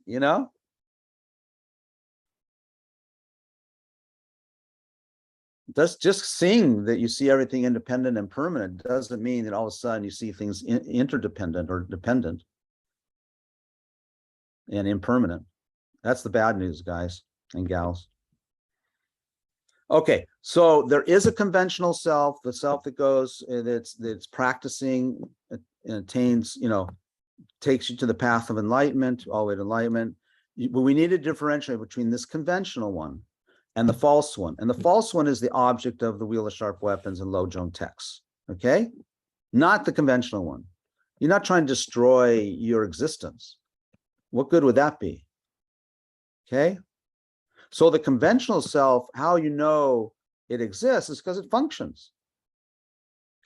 you know? That's just seeing that you see everything independent and permanent doesn't mean that all of a sudden you see things interdependent or dependent and impermanent. That's the bad news, guys and gals. Okay, so there is a conventional self, the self that goes, that's practicing and attains, takes you to the path of enlightenment, all the way to enlightenment. But we need to differentiate between this conventional one and the false one. And the false one is the object of the Wheel of Sharp Weapons and Lojong texts. Okay? not the conventional one. You're not trying to destroy your existence. What good would that be? Okay. So the conventional self, how you know it exists is because it functions.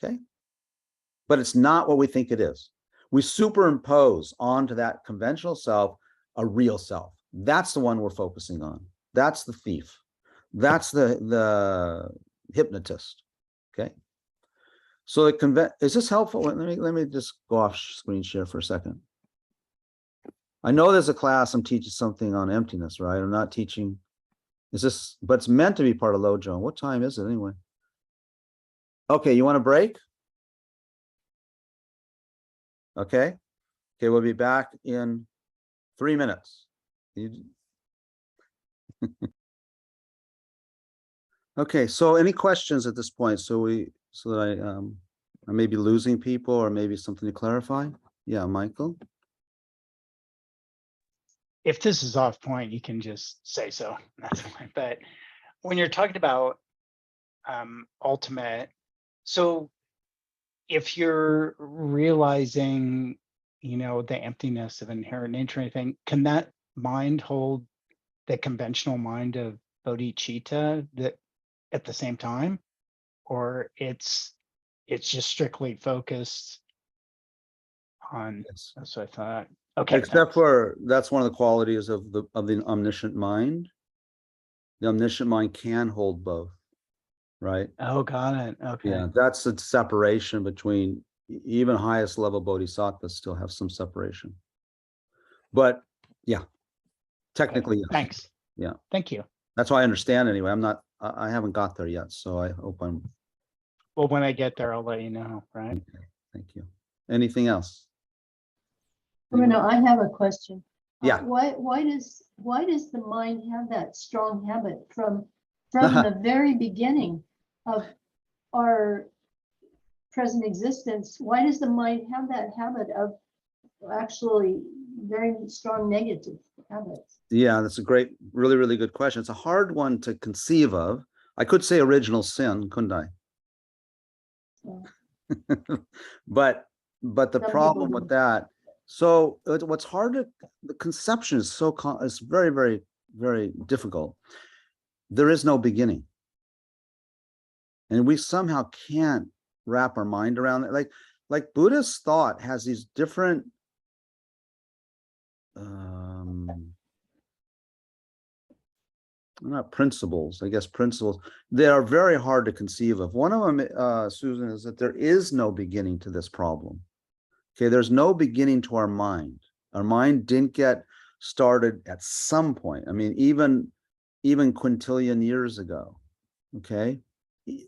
Okay. But it's not what we think it is. We superimpose onto that conventional self a real self. That's the one we're focusing on. That's the thief. That's the hypnotist. Okay. So is this helpful? Let me just go off screen share for a second. I know there's a class I'm teaching something on emptiness, right? I'm not teaching. Is this, but it's meant to be part of Lojo. What time is it anyway? Okay, you want a break? Okay. Okay, we'll be back in 3 minutes. Okay, so any questions at this point? So that I may be losing people or maybe something to clarify? Yeah, Michael? If this is off point, you can just say so. That's fine. But when you're talking about ultimate, so if you're realizing, the emptiness of inherent nature, or anything, can that mind hold the conventional mind of bodhicitta that at the same time, or it's just strictly focused on? Yes. That's what I thought. Okay. Except for that's one of the qualities of the omniscient mind. The omniscient mind can hold both, right? Oh, got it. Okay. Yeah, that's the separation between even highest level bodhisattvas still have some separation. But yeah, technically, yes. Thanks. Yeah. Thank you. That's why I understand anyway. I haven't got there yet, so I hope I'm. Well, when I get there, I'll let you know, right? Okay, thank you. Anything else? Karuna, I have a question. Yeah. Why does the mind have that strong habit from the very beginning of our present existence? Why does the mind have that habit of actually very strong negative habits? Yeah, that's a great, really, really good question. It's a hard one to conceive of. I could say original sin, couldn't I? Yeah. but the Some problem people with do. that, so what's hard to, the conception is it's very, very, very difficult. There is no beginning. And we somehow can't wrap our mind around it. Like Buddhist thought has these different not principles, I guess principles. They are very hard to conceive of. One of them, Susan, is that there is no beginning to this problem. Okay, there's no beginning to our mind. Our mind didn't get started at some point. I mean, even quintillion years ago. Okay,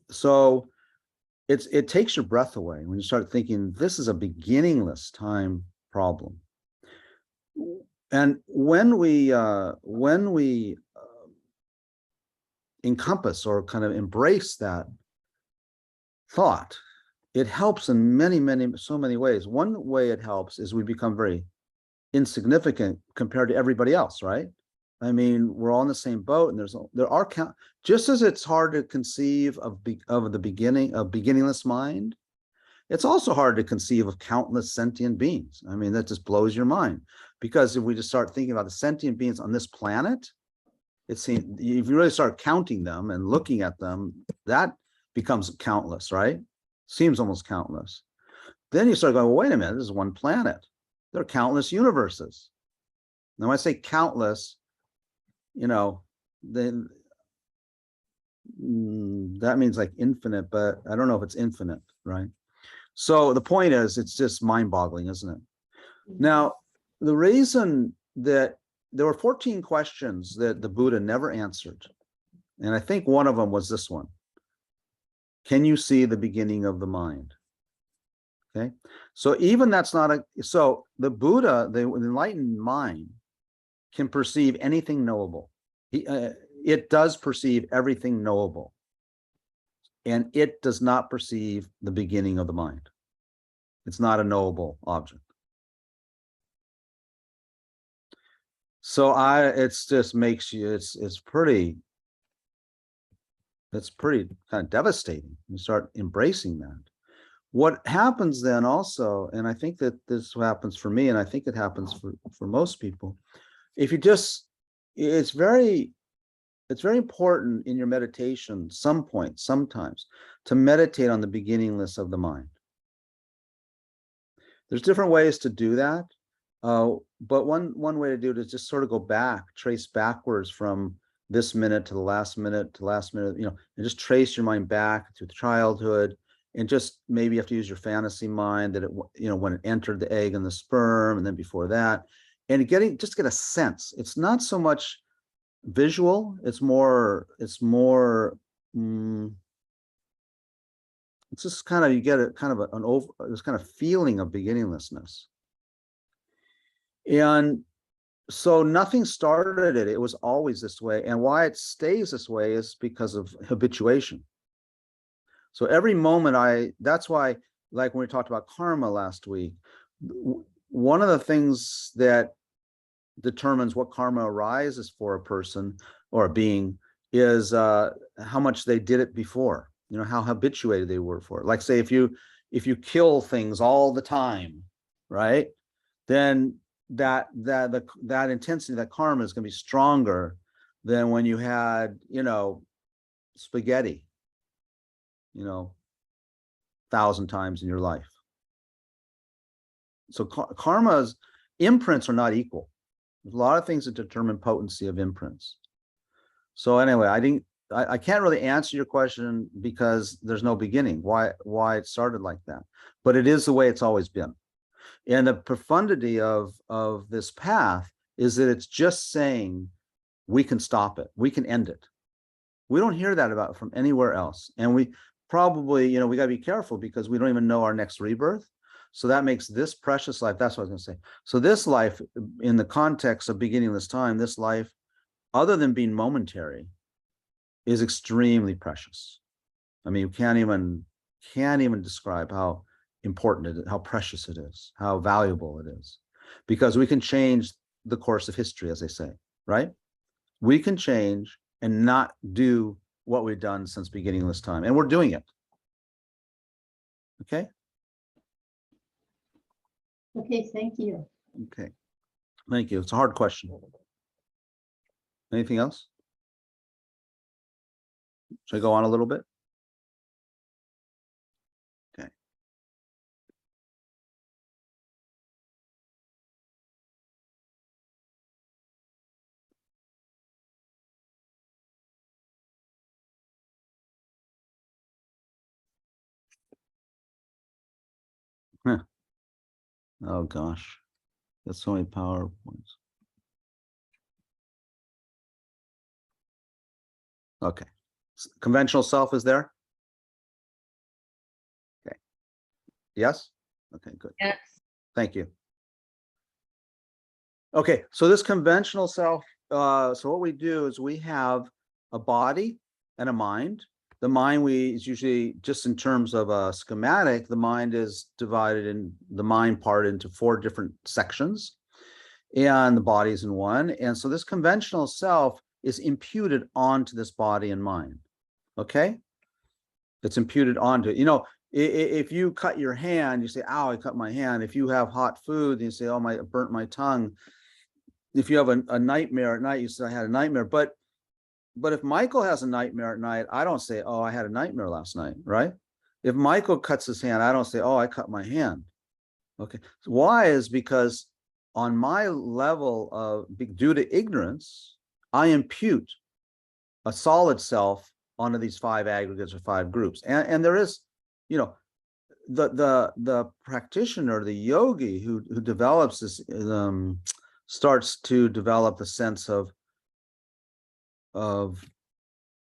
so it takes your breath away when you start thinking this is a beginningless time problem. And when we encompass or kind of embrace that thought, it helps in so many ways. One way it helps is we become very insignificant compared to everybody else, right? I mean, we're all in the same boat, and there are just as it's hard to conceive of the beginningless mind, it's also hard to conceive of countless sentient beings. I mean, that just blows your mind, because if we just start thinking about the sentient beings on this planet, it seems if you really start counting them and looking at them, that becomes countless, right? Seems almost countless. Then you start going, well, wait a minute, this is one planet. There are countless universes. Now, when I say countless, then that means like infinite, but I don't know if it's infinite, right? So the point is, it's just mind-boggling, isn't it? Now, the reason that there were 14 questions that the Buddha never answered, and I think one of them was this one. Can you see the beginning of the mind? Okay, so even that's not so the Buddha, the enlightened mind, can perceive anything knowable. It does perceive everything knowable, and it does not perceive the beginning of the mind. It's not a knowable object. So it's just makes you, it's pretty kind of devastating. You start embracing that. What happens then also, and I think that this happens for me, and I think it happens for most people, if you just, it's very important in your meditation, sometimes, to meditate on the beginningless of the mind. There's different ways to do that. But one way to do it is just sort of go back, trace backwards from this minute to the last minute to last minute, and just trace your mind back to childhood, and just maybe you have to use your fantasy mind that it, when it entered the egg and the sperm, and then before that, and just get a sense. It's not so much visual, it's more, it's just kind of, you get a kind of this kind of feeling of beginninglessness. And so nothing started it. It was always this way. And why it stays this way is because of habituation. So every moment that's why, like when we talked about karma last week, one of the things that determines what karma arises for a person or a being is how much they did it before, how habituated they were for it. Like say, if you kill things all the time, right, then that intensity, that karma is going to be stronger than when you had, spaghetti, 1,000 times in your life. So karma's imprints are not equal. There's a lot of things that determine potency of imprints. So anyway, I can't really answer your question because there's no beginning, why it started like that, but it is the way it's always been. And the profundity of this path is that it's just saying we can stop it, we can end it. We don't hear that about from anywhere else. And we probably, we got to be careful because we don't even know our next rebirth. So that makes this precious life, that's what I was going to say. So this life, in the context of beginningless time, this life, other than being momentary, is extremely precious. I mean, you can't even describe how important it is, how precious it is, how valuable it is, because we can change the course of history, as they say, right? We can change and not do what we've done since beginningless time, and we're doing it. Okay. Okay, thank you. Okay, thank you. It's a hard question. Anything else? Should I go on a little bit? Okay. Huh. Oh gosh, that's so many PowerPoints. Okay, conventional self is there? Okay. Yes? Okay, good. Yes. Thank you. Okay, so this conventional self, so what we do is we have a body and a mind. The mind is usually, just in terms of a schematic, the mind is divided in the mind part into 4 different sections, and the body is in one. And so this conventional self is imputed onto this body and mind. Okay, it's imputed onto it. If you cut your hand, you say, "Ow, I cut my hand." If you have hot food, you say, "Oh, I burnt my tongue." If you have a nightmare at night, you say, "I had a nightmare." But if Michael has a nightmare at night, I don't say, "Oh, I had a nightmare last night," right? If Michael cuts his hand, I don't say, "Oh, I cut my hand." Okay. So why? Is because on my level of, due to ignorance, I impute a solid self onto these 5 aggregates or 5 groups. And there is, the practitioner, the yogi who develops this, starts to develop the sense of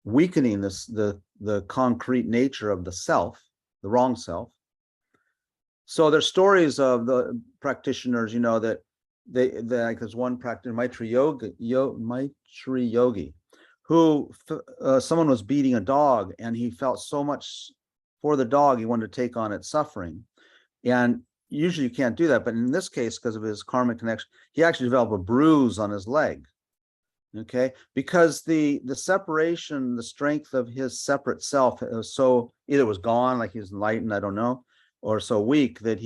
weakening the concrete nature of the self, the wrong self. So there's stories of the practitioners, that like there's one practitioner, Maitri Yogi, who someone was beating a dog, and he felt so much for the dog, he wanted to take on its suffering. And usually you can't do that, but in this case, because of his karmic connection, he actually developed a bruise on his leg. Okay, because the separation, the strength of his separate self, so either was gone, like he was enlightened, I don't know, or so weak that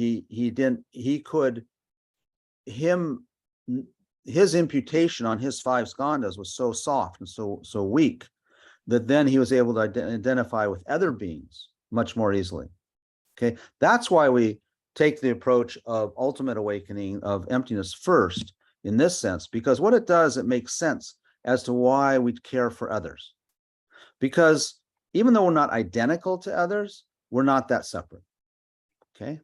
his imputation on his 5 skandhas was so soft and so weak that then he was able to identify with other beings much more easily. Okay, that's why we take the approach of ultimate awakening of emptiness first in this sense, because what it does, it makes sense as to why we care for others. Because even though we're not identical to others, we're not that separate. Okay,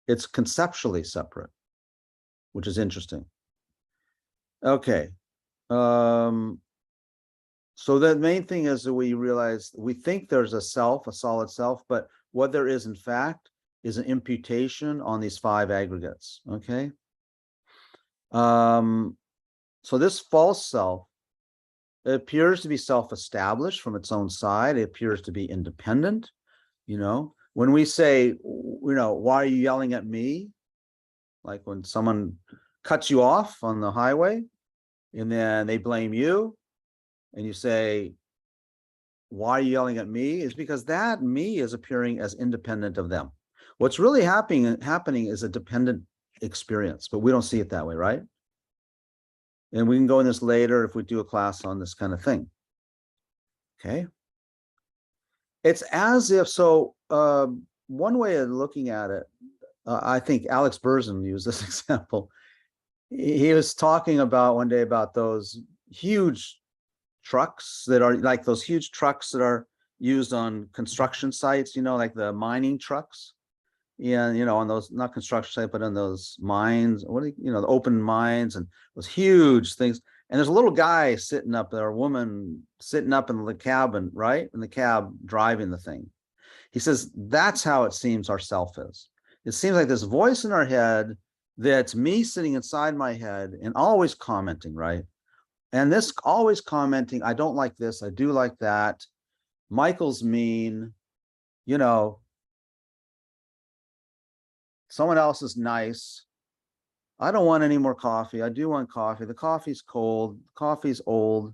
it's conceptually separate, which is interesting. Okay, so the main thing is that we realize, we think there's a self, a solid self, but what there is in fact is an imputation on these 5 aggregates. Okay, so this false self, it appears to be self-established from its own side. It appears to be independent. You know, when we say, you know, why are you yelling at me? Like when someone cuts you off on the highway and then they blame you and you say, why are you yelling at me? Is because that me is appearing as independent of them. What's really happening is a dependent experience, but we don't see it that way, right? And we can go in this later if we do a class on this kind of thing. Okay. It's as if, so one way of looking at it, I think Alex Berzin used this example. He was talking about one day about those huge trucks that are like those huge trucks that are used on construction sites, you know, like the mining trucks. And, you know, on those, not construction sites, but on those mines, what do you know, the open mines and those huge things. And there's a little guy sitting up there, a woman sitting up in the cabin, right? In the cab driving the thing. He says, that's how it seems our self is. It seems like this voice in our head that's me sitting inside my head and always commenting, right? And this always commenting, I don't like this, I do like that. Michael's mean, you know, someone else is nice. I don't want any more coffee. I do want coffee. The coffee's cold, coffee's old.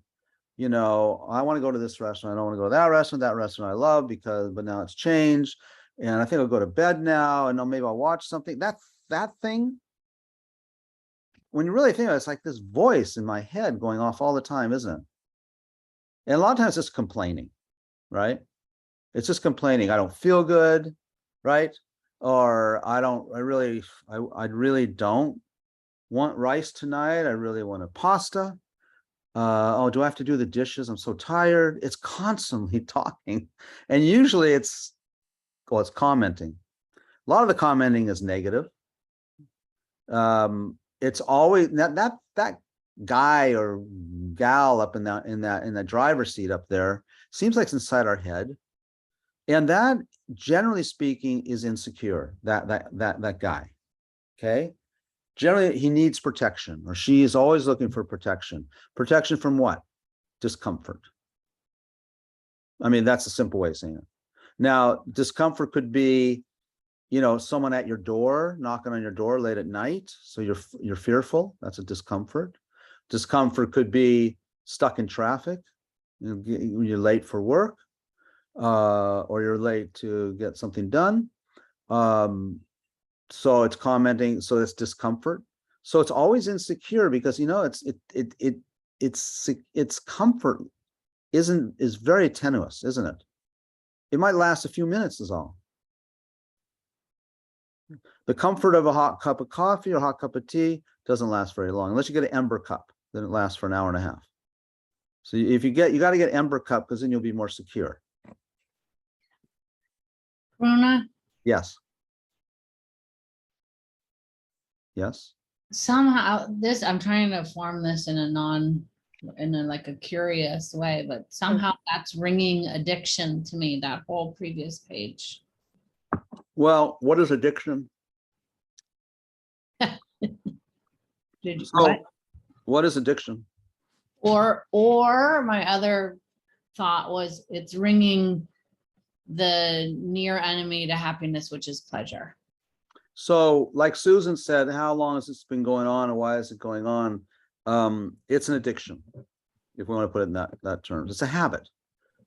You know, I want to go to this restaurant. I don't want to go to that restaurant I love but now it's changed. And I think I'll go to bed now and maybe I'll watch something. That thing, when you really think about it, it's like this voice in my head going off all the time, isn't it? And a lot of times it's complaining, right? It's just complaining. I don't feel good, right? Or I really don't want rice tonight. I really want a pasta. Oh, do I have to do the dishes? I'm so tired. It's constantly talking. And usually it's commenting. A lot of the commenting is negative. It's always that guy or gal up in that driver's seat up there seems like it's inside our head. And that, generally speaking, is insecure, that guy. Okay. Generally, he needs protection, or she is always looking for protection. Protection from what? Discomfort. I mean, that's a simple way of saying it. Now, discomfort could be, you know, someone at your door, knocking on your door late at night. So you're fearful. That's a discomfort. Discomfort could be stuck in traffic. You're late for work, or you're late to get something done. So it's commenting, so it's discomfort. So it's always insecure because, you know, its comfort is very tenuous, isn't it? It might last a few minutes is all. The comfort of a hot cup of coffee or hot cup of tea doesn't last very long, unless you get an ember cup, then it lasts for an hour and a half. So if you got to get ember cup, because then you'll be more secure. Karuna, Yes. Yes. somehow this, I'm trying to form this in a like a curious way, but somehow that's ringing addiction to me, that whole previous page. Well, what is addiction? Did you, So, what is addiction? or my other thought was it's ringing the near enemy to happiness, which is pleasure. So, like Susan said, how long has this been going on and why is it going on? It's an addiction, if we want to put it in that terms. It's a habit.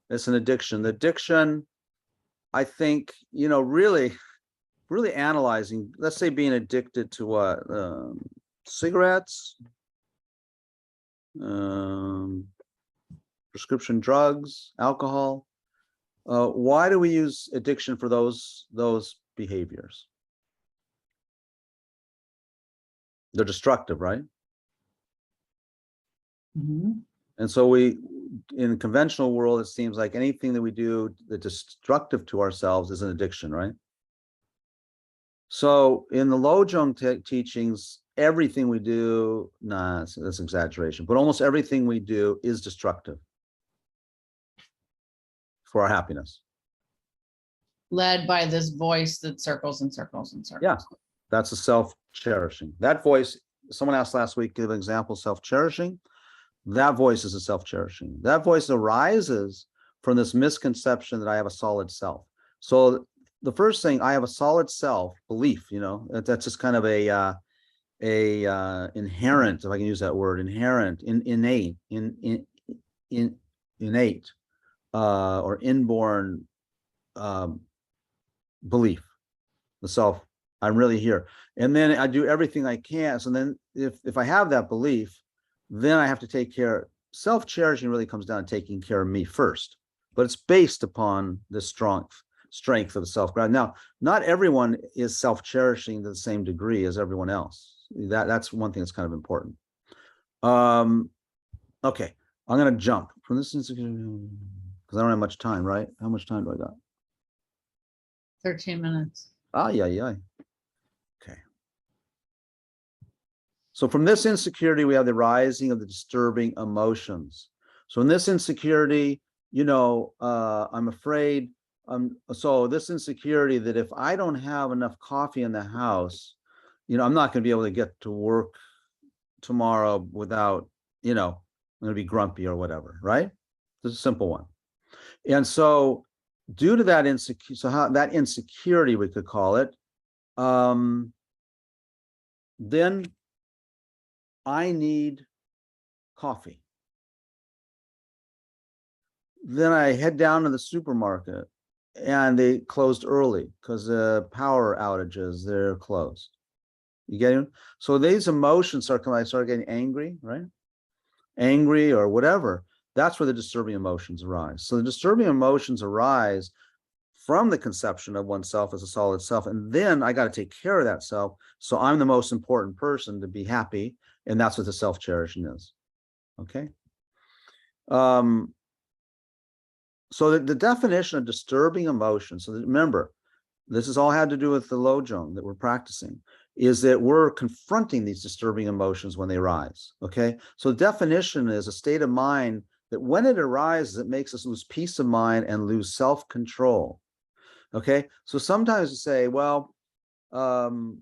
It's an addiction. The addiction, I think, you know, really, really analyzing, let's say being addicted to what, cigarettes, prescription drugs, alcohol. Why do we use addiction for those behaviors? They're destructive, right? Mhm. And so we, in the conventional world, it seems like anything that we do that's destructive to ourselves is an addiction, right? So in the Lojong teachings, everything we do, nah, that's exaggeration, but almost everything we do is destructive for our happiness. Led by this voice that circles and circles and circles. Yeah, that's a self-cherishing. That voice, someone asked last week, give an example of self-cherishing. That voice is a self-cherishing. That voice arises from this misconception that I have a solid self. So the first thing, I have a solid self belief, that's just kind of a inherent, if I can use that word, inherent, innate, innate, or inborn belief, the self. I'm really here, and then I do everything I can. So then, if I have that belief, then I have to take care. Self-cherishing really comes down to taking care of me first, but it's based upon the strength of the self-ground. Now, not everyone is self-cherishing to the same degree as everyone else. That's one thing that's kind of important. Okay, I'm gonna jump from this because I don't have much time, right? How much time do I got? 13 minutes. Yeah. Okay. So from this insecurity, we have the rising of the disturbing emotions. So in this insecurity, I'm afraid. So this insecurity that if I don't have enough coffee in the house, I'm not going to be able to get to work tomorrow without, I'm going to be grumpy or whatever, right? This is a simple one. And so due to that that insecurity, we could call it, then I need coffee. Then I head down to the supermarket and they closed early because the power outages, they're closed. You get it? So these emotions start coming, I start getting angry, right? Angry or whatever. That's where the disturbing emotions arise. So the disturbing emotions arise from the conception of oneself as a solid self. And then I got to take care of that self. So I'm the most important person to be happy. And that's what the self-cherishing is. Okay. So the definition of disturbing emotion, so that, remember, this has all had to do with the Lojong that we're practicing, is that we're confronting these disturbing emotions when they rise. Okay. So the definition is a state of mind that when it arises, it makes us lose peace of mind and lose self-control. Okay. So sometimes you say, well, sometimes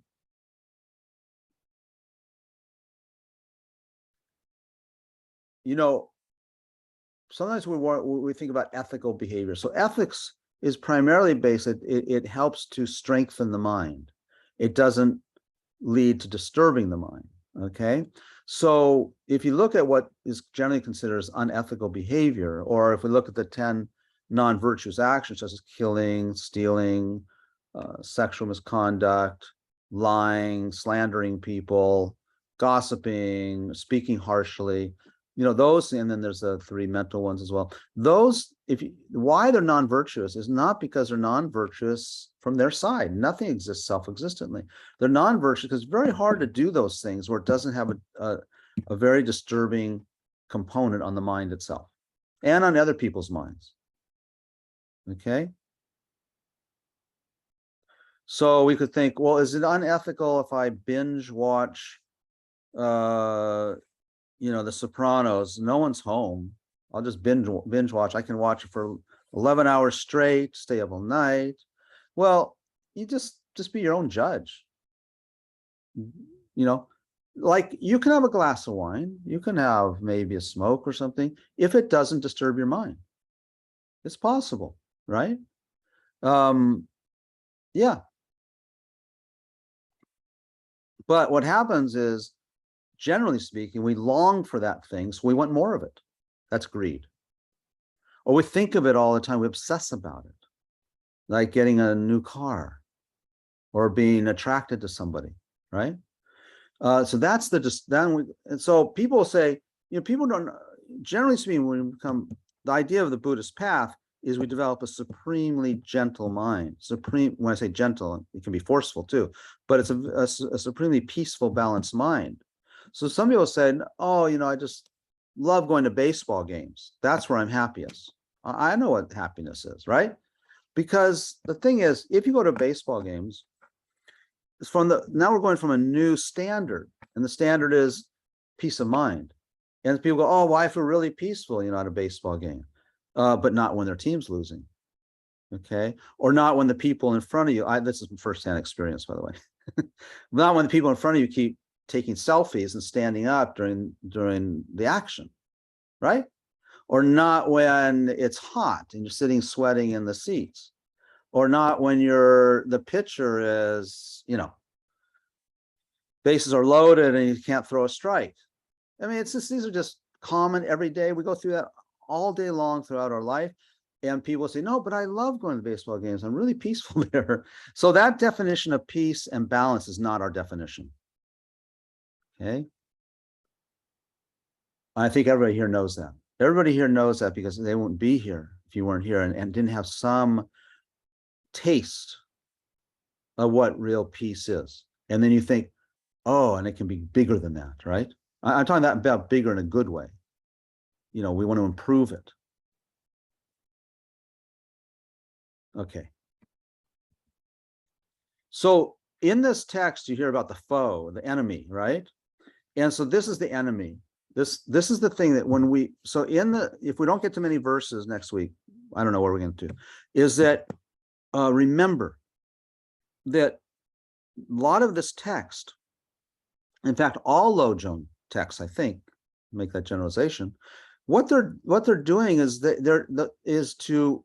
we think about ethical behavior. So ethics is primarily based, it helps to strengthen the mind. It doesn't lead to disturbing the mind. Okay. So if you look at what is generally considered as unethical behavior, or if we look at the 10 non-virtuous actions, such as killing, stealing, sexual misconduct, lying, slandering people, gossiping, speaking harshly, those, and then there's the 3 mental ones as well. Those, why they're non-virtuous is not because they're non-virtuous from their side. Nothing exists self-existently. They're non-virtuous because it's very hard to do those things where it doesn't have a very disturbing component on the mind itself and on other people's minds. Okay. So we could think, well, is it unethical if I binge watch, The Sopranos? No one's home. I'll just binge watch. I can watch it for 11 hours straight, stay up all night. Well, you just be your own judge. Like you can have a glass of wine, you can have maybe a smoke or something, if it doesn't disturb your mind. It's possible, right? Yeah. But what happens is, generally speaking, we long for that thing, so we want more of it. That's greed. Or we think of it all the time, we obsess about it, like getting a new car. or being attracted to somebody, right? So that's and so people say, people don't, generally speaking, when we become, the idea of the Buddhist path is we develop a supremely gentle mind. Supreme, when I say gentle, it can be forceful too, but it's a supremely peaceful, balanced mind. So some people said, oh, I just love going to baseball games. That's where I'm happiest. I know what happiness is, right? Because the thing is, if you go to baseball games, now we're going from a new standard, and the standard is peace of mind. And people go, oh, well, I feel really peaceful, at a baseball game, but not when their team's losing, okay? Or not when the people in front of you, this is firsthand experience, by the way, not when the people in front of you keep taking selfies and standing up during the action, right? Or not when it's hot and you're sitting sweating in the seats, or not when the pitcher is, bases are loaded and you can't throw a strike. I mean, these are just common every day. We go through that all day long throughout our life. And people say, no, but I love going to baseball games. I'm really peaceful there. So that definition of peace and balance is not our definition. Okay. I think everybody here knows that. Everybody here knows that because they wouldn't be here if you weren't here and didn't have some taste of what real peace is. And then you think, oh, and it can be bigger than that, right? I'm talking about bigger in a good way. We want to improve it. Okay. So in this text, you hear about the foe, the enemy, right? And so this is the enemy. This is the thing that if we don't get to many verses next week, I don't know what we're going to do, is that remember that a lot of this text, in fact, all Lojong texts, I think, make that generalization, what they're doing is to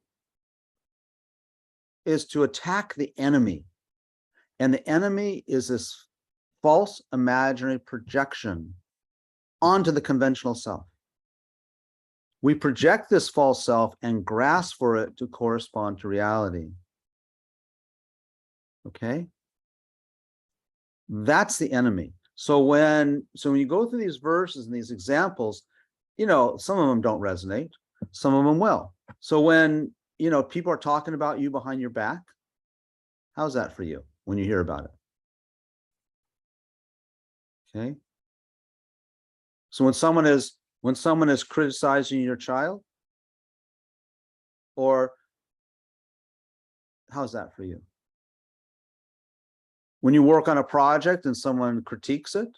attack the enemy. And the enemy is this false imaginary projection onto the conventional self. We project this false self and grasp for it to correspond to reality. Okay? That's the enemy. So when you go through these verses and these examples, some of them don't resonate, some of them will. So when, people are talking about you behind your back, how's that for you when you hear about it? Okay. So when someone is criticizing your child, or how's that for you? When you work on a project and someone critiques it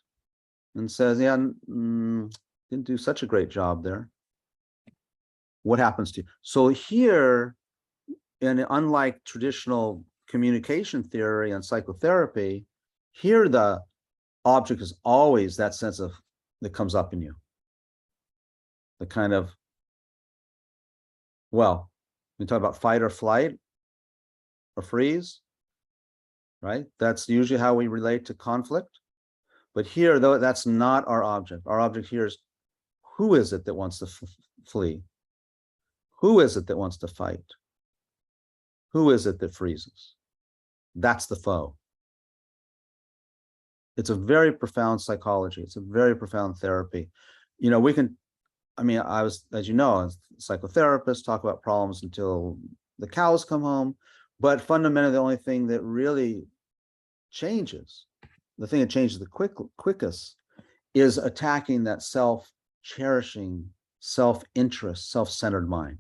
and says, yeah, didn't do such a great job there, what happens to you? So here, and unlike traditional communication theory and psychotherapy, here the object is always that sense of that comes up in you. The kind of, well, we talk about fight or flight or freeze, right? That's usually how we relate to conflict. But here, though, that's not our object. Our object here is, who is it that wants to flee? Who is it that wants to fight? Who is it that freezes? That's the foe. It's a very profound psychology. It's a very profound therapy. We can, I was, as you know, as a psychotherapist, talk about problems until the cows come home. But fundamentally, the only thing that really changes, the thing that changes the quickest, is attacking that self-cherishing, self-interest, self-centered mind.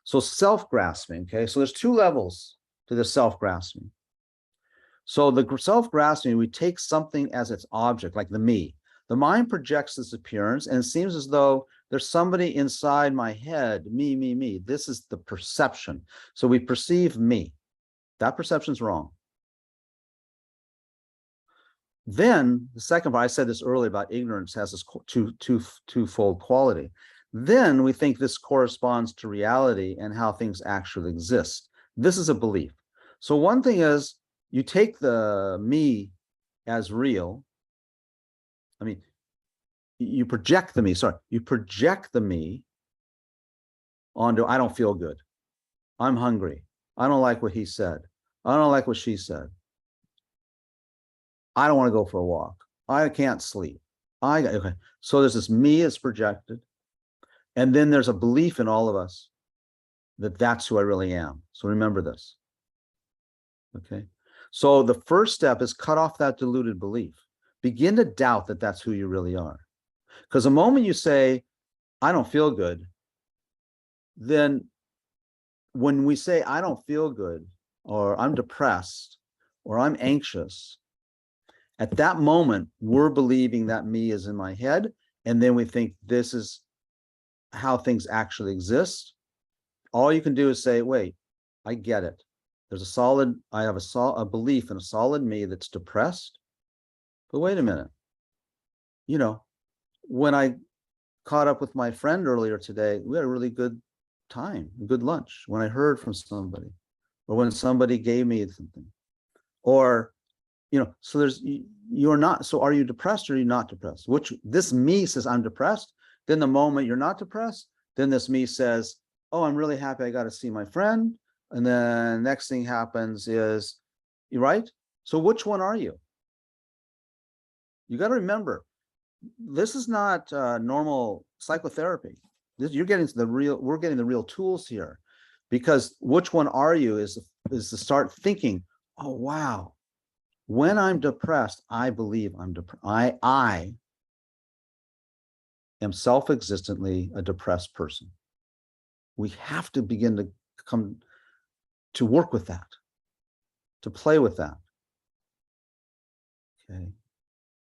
So self-grasping, okay? So there's two levels to the self-grasping. So the self-grasping, we take something as its object, like the me. The mind projects this appearance, and it seems as though there's somebody inside my head, me, me, me. This is the perception. So we perceive me. That perception's wrong. Then the second part, I said this earlier about ignorance has this twofold quality. Then we think this corresponds to reality and how things actually exist. This is a belief. So one thing is, you take the me as real. You project the me, you project the me onto, I don't feel good. I'm hungry. I don't like what he said. I don't like what she said. I don't want to go for a walk. I can't sleep. Okay. So there's this me is projected. And then there's a belief in all of us that that's who I really am. So remember this. Okay. So the first step is cut off that deluded belief. Begin to doubt that that's who you really are. Because the moment you say, I don't feel good, then when we say, I don't feel good, or I'm depressed, or I'm anxious, at that moment, we're believing that me is in my head. And then we think this is how things actually exist. All you can do is say, wait, I get it. There's a solid, I have a belief in a solid me that's depressed. But wait a minute. You know, when I caught up with my friend earlier today, we had a really good time, a good lunch. When I heard from somebody, or when somebody gave me something, or, you know, so there's, you're not, so are you depressed or are you not depressed? Which this me says I'm depressed. Then the moment you're not depressed, then this me says, oh, I'm really happy I got to see my friend. And then next thing happens is, you're right. So which one are you? You got to remember, this is not normal psychotherapy. You're getting to the real, we're getting the real tools here, because which one are you is to start thinking, oh, wow, when I'm depressed, I believe I'm depressed. I am self-existently a depressed person. We have to begin to come to work with that, to play with that. Okay.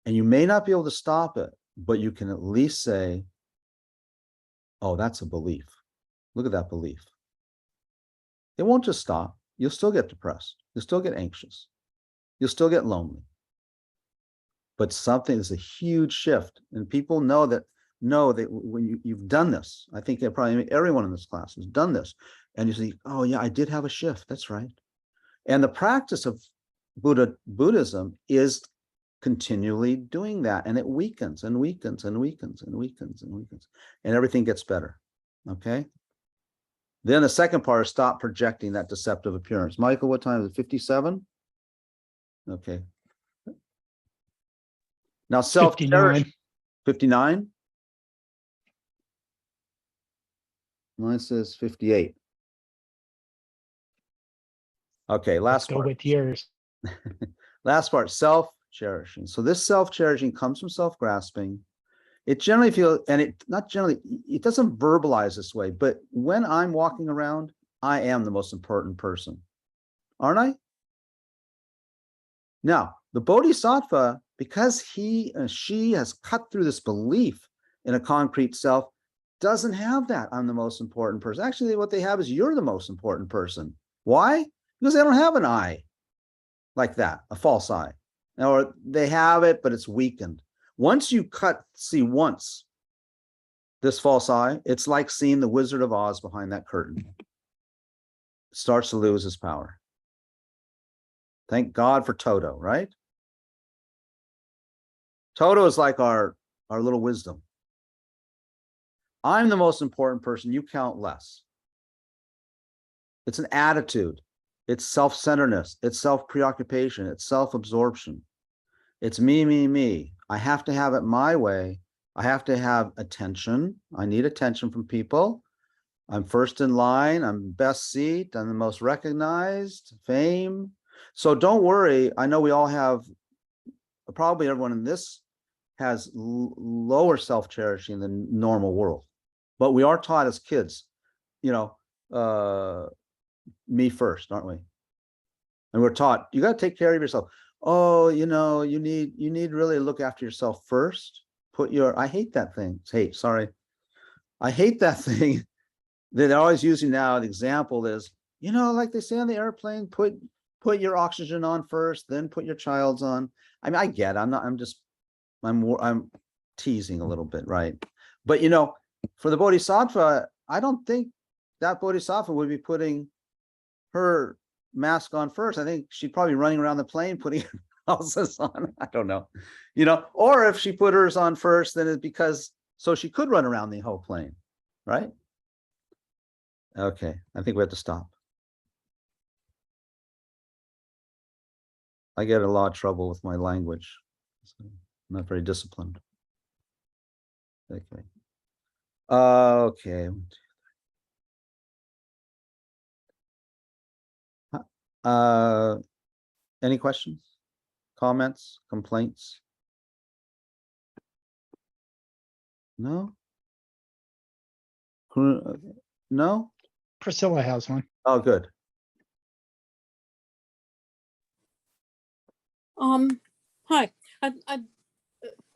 And you may not be able to stop it, but you can at least say, oh, that's a belief. Look at that belief. It won't just stop. You'll still get depressed. You'll still get anxious. You'll still get lonely. But something is a huge shift. And people know that when you've done this, I think probably everyone in this class has done this. And you see, oh yeah, I did have a shift. That's right. And the practice of Buddhism is continually doing that. And it weakens and weakens and weakens and weakens and weakens. And everything gets better. Okay. Then the second part is stop projecting that deceptive appearance. Michael, what time is it? 57? Okay. Now self-cherish. 59. Mine says 58. Okay, Let's last go part. with yours. Last part, self-cherishing. So this self-cherishing comes from self-grasping. It generally feels, and it not generally, it doesn't verbalize this way, but when I'm walking around, I am the most important person, aren't I? Now, the Bodhisattva, because he and she has cut through this belief in a concrete self, doesn't have that I'm the most important person. Actually, what they have is you're the most important person. Why? Because they don't have an I like that, a false I. Or they have it, but it's weakened. Once you see once this false I, it's like seeing the Wizard of Oz behind that curtain. It starts to lose its power. Thank God for Toto, right? Toto is like our little wisdom. I'm the most important person, you count less. It's an attitude. It's self-centeredness. It's self-preoccupation. It's self-absorption. It's me, me, me. I have to have it my way. I have to have attention. I need attention from people. I'm first in line. I'm best seat. I'm the most recognized, fame. So don't worry. I know we all have, probably everyone in this has lower self-cherishing than normal world. But we are taught as kids, you know, me first, aren't we? And we're taught, you got to take care of yourself. Oh, you know, you need really look after yourself first. I hate that thing. I hate that thing that they're always using now. The example is, you know, like they say on the airplane, put your oxygen on first, then put your child's on. I mean, I get it. I'm teasing a little bit, right? But you know, for the Bodhisattva, I don't think that Bodhisattva would be putting her mask on first. I think she'd probably be running around the plane putting houses on. I don't know, you know, or if she put hers on first, then it's because so she could run around the whole plane, right? Okay, I think we have to stop. I get a lot of trouble with my language. So I'm not very disciplined. Okay. Okay. Uh, any questions, comments, complaints? No? No? Priscilla has one. Oh, good. Hi,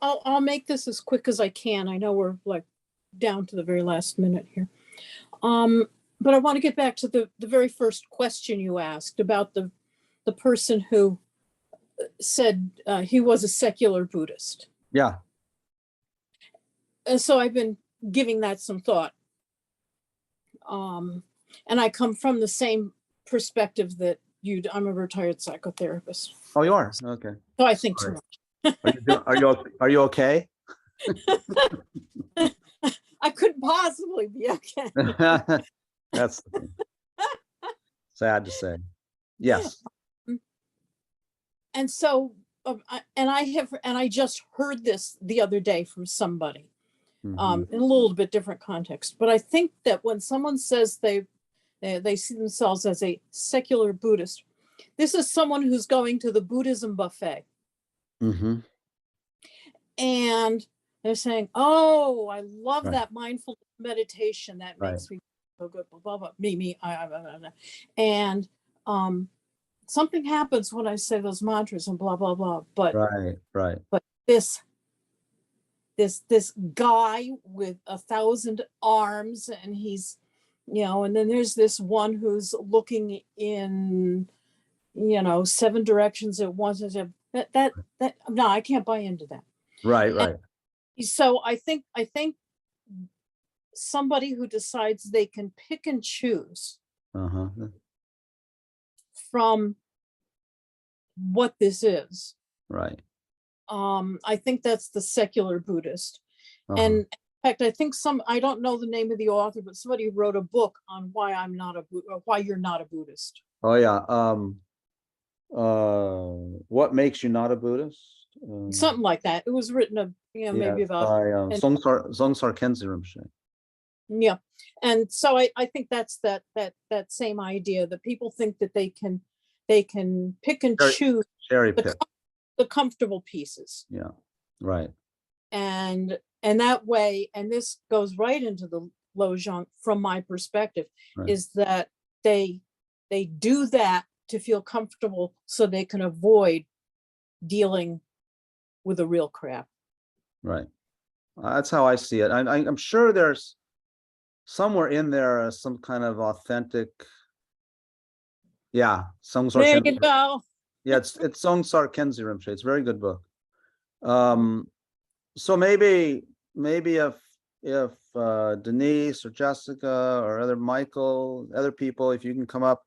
I'll make this as quick as I can. I know we're like down to the very last minute here. But I want to get back to the very first question you asked about the person who said he was a secular Buddhist. Yeah. And so I've been giving that some thought. And I come from the same perspective that I'm a retired psychotherapist. Oh, you are? Okay. So I think too Sorry. much. Are you okay? I couldn't possibly be okay. That's the thing. Sad to say. Yes. And so, I just heard this the other day from somebody, Mhm. in a little bit different context. But I think that when someone says they see themselves as a secular Buddhist, this is someone who's going to the Buddhism buffet. Mhm. And they're saying, "Oh, I love Right. that mindful meditation. That Right. makes me so good." Blah blah blah. And something happens when I say those mantras and blah blah blah. But Right. this guy with 1,000 arms, and he's, and then there's this one who's looking in, 7 directions at once. And that no, I can't buy into that. Right. So I think somebody who decides they can pick and choose Uh-huh. from what this is, Right. I think that's the secular Buddhist. Uh-huh. And in fact, I think I don't know the name of the author, but somebody wrote a book on why why you're not a Buddhist. Oh, yeah. What makes you not a Buddhist? Something like that. It was written maybe about, by and- Songsar Khyentse Rinpoche. yeah. And so I think that's that same idea, that people think that they can pick and Cherry- choose Cherry the, pick. the comfortable pieces. Yeah. Right. And that way, and this goes right into the Lojong from my perspective, Right. is that they do that to feel comfortable so they can avoid dealing with the real crap. Right. That's how I see it. I'm sure there's somewhere in there some kind of authentic. Yeah, Songsar There Khyentse. you go. Yeah, it's Songsar Khyentse Rinpoche. It's a very good book. So maybe if Denise or Jessica or other people, if you can come up,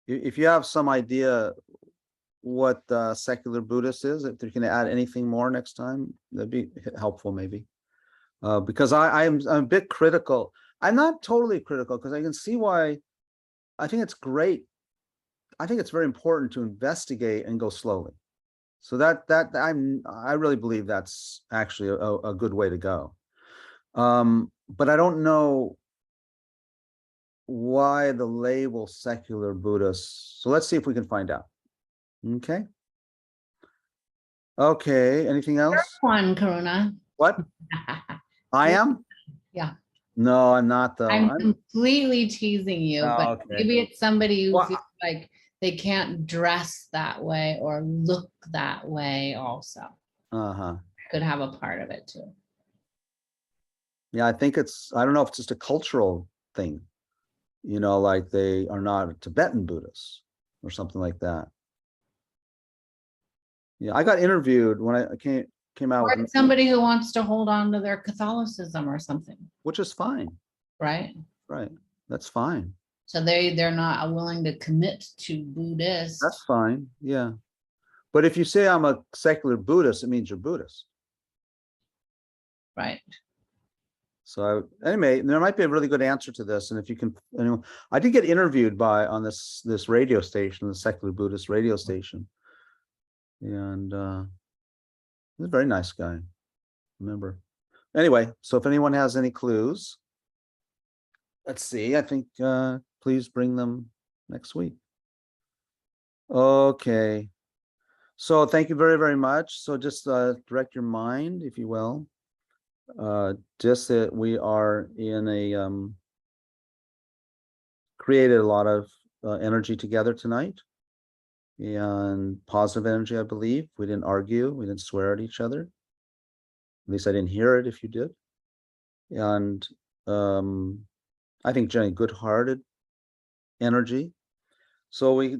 if you have some idea what secular Buddhist is, if you can add anything more next time, that'd be helpful maybe. Because I'm a bit critical. I'm not totally critical, because I can see why. I think it's great. I think it's very important to investigate and go slowly. So I really believe that's actually a good way to go. But I don't know why the label secular Buddhist. So let's see if we can find out. Okay. Okay. Anything else? One, Karuna. What? I am? Yeah. No, I'm not though. I'm completely teasing you, Oh, but okay. maybe it's somebody who Well, feels like they can't dress that way or look that way also. Uh-huh. Could have a part of it too. Yeah, I think I don't know if it's just a cultural thing, like they are not Tibetan Buddhists or something like that. Yeah, I got interviewed when I came out Or with, it's somebody who wants to hold on to their Catholicism or something, which is fine. right? Right. That's fine. So they're not willing to commit to Buddhist. That's fine. Yeah. But if you say I'm a secular Buddhist, it means you're Buddhist. Right. So anyway, there might be a really good answer to this. And if you can, I did get interviewed on this radio station, the secular Buddhist radio station. And he's a very nice guy. Remember. Anyway, so if anyone has any clues, let's see. I think please bring them next week. Okay. So thank you very, very much. So just direct your mind, if you will. Just that we are in a created a lot of energy together tonight, and positive energy, I believe. We didn't argue, we didn't swear at each other. At least I didn't hear it if you did. And I think generally good-hearted energy. So we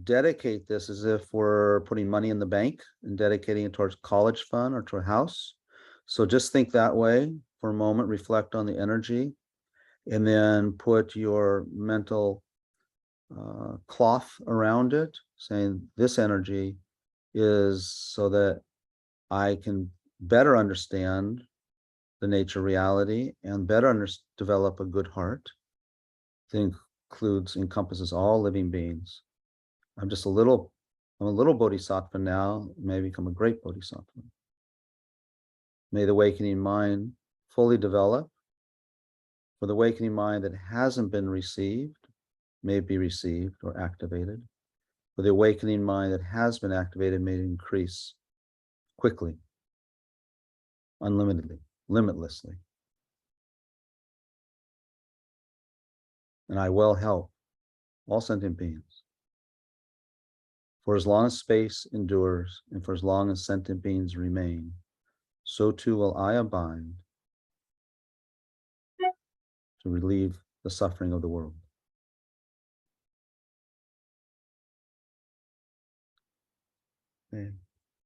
dedicate this as if we're putting money in the bank and dedicating it towards college fund or to a house. So just think that way for a moment, reflect on the energy, and then put your mental cloth around it, saying this energy is so that I can better understand the nature reality and better develop a good heart that encompasses all living beings. I'm a little bodhisattva now, may become a great bodhisattva. May the awakening mind fully develop. For the awakening mind that hasn't been received, may be received or activated. For the awakening mind that has been activated, may increase quickly, unlimitedly, limitlessly. And I will help all sentient beings. For as long as space endures, and for as long as sentient beings remain, so too will I abide to relieve the suffering of the world. Okay.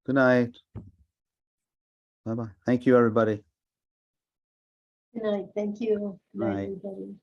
Good night. Bye-bye. Thank you, everybody. Good night. Thank you. Good night, Night. everybody.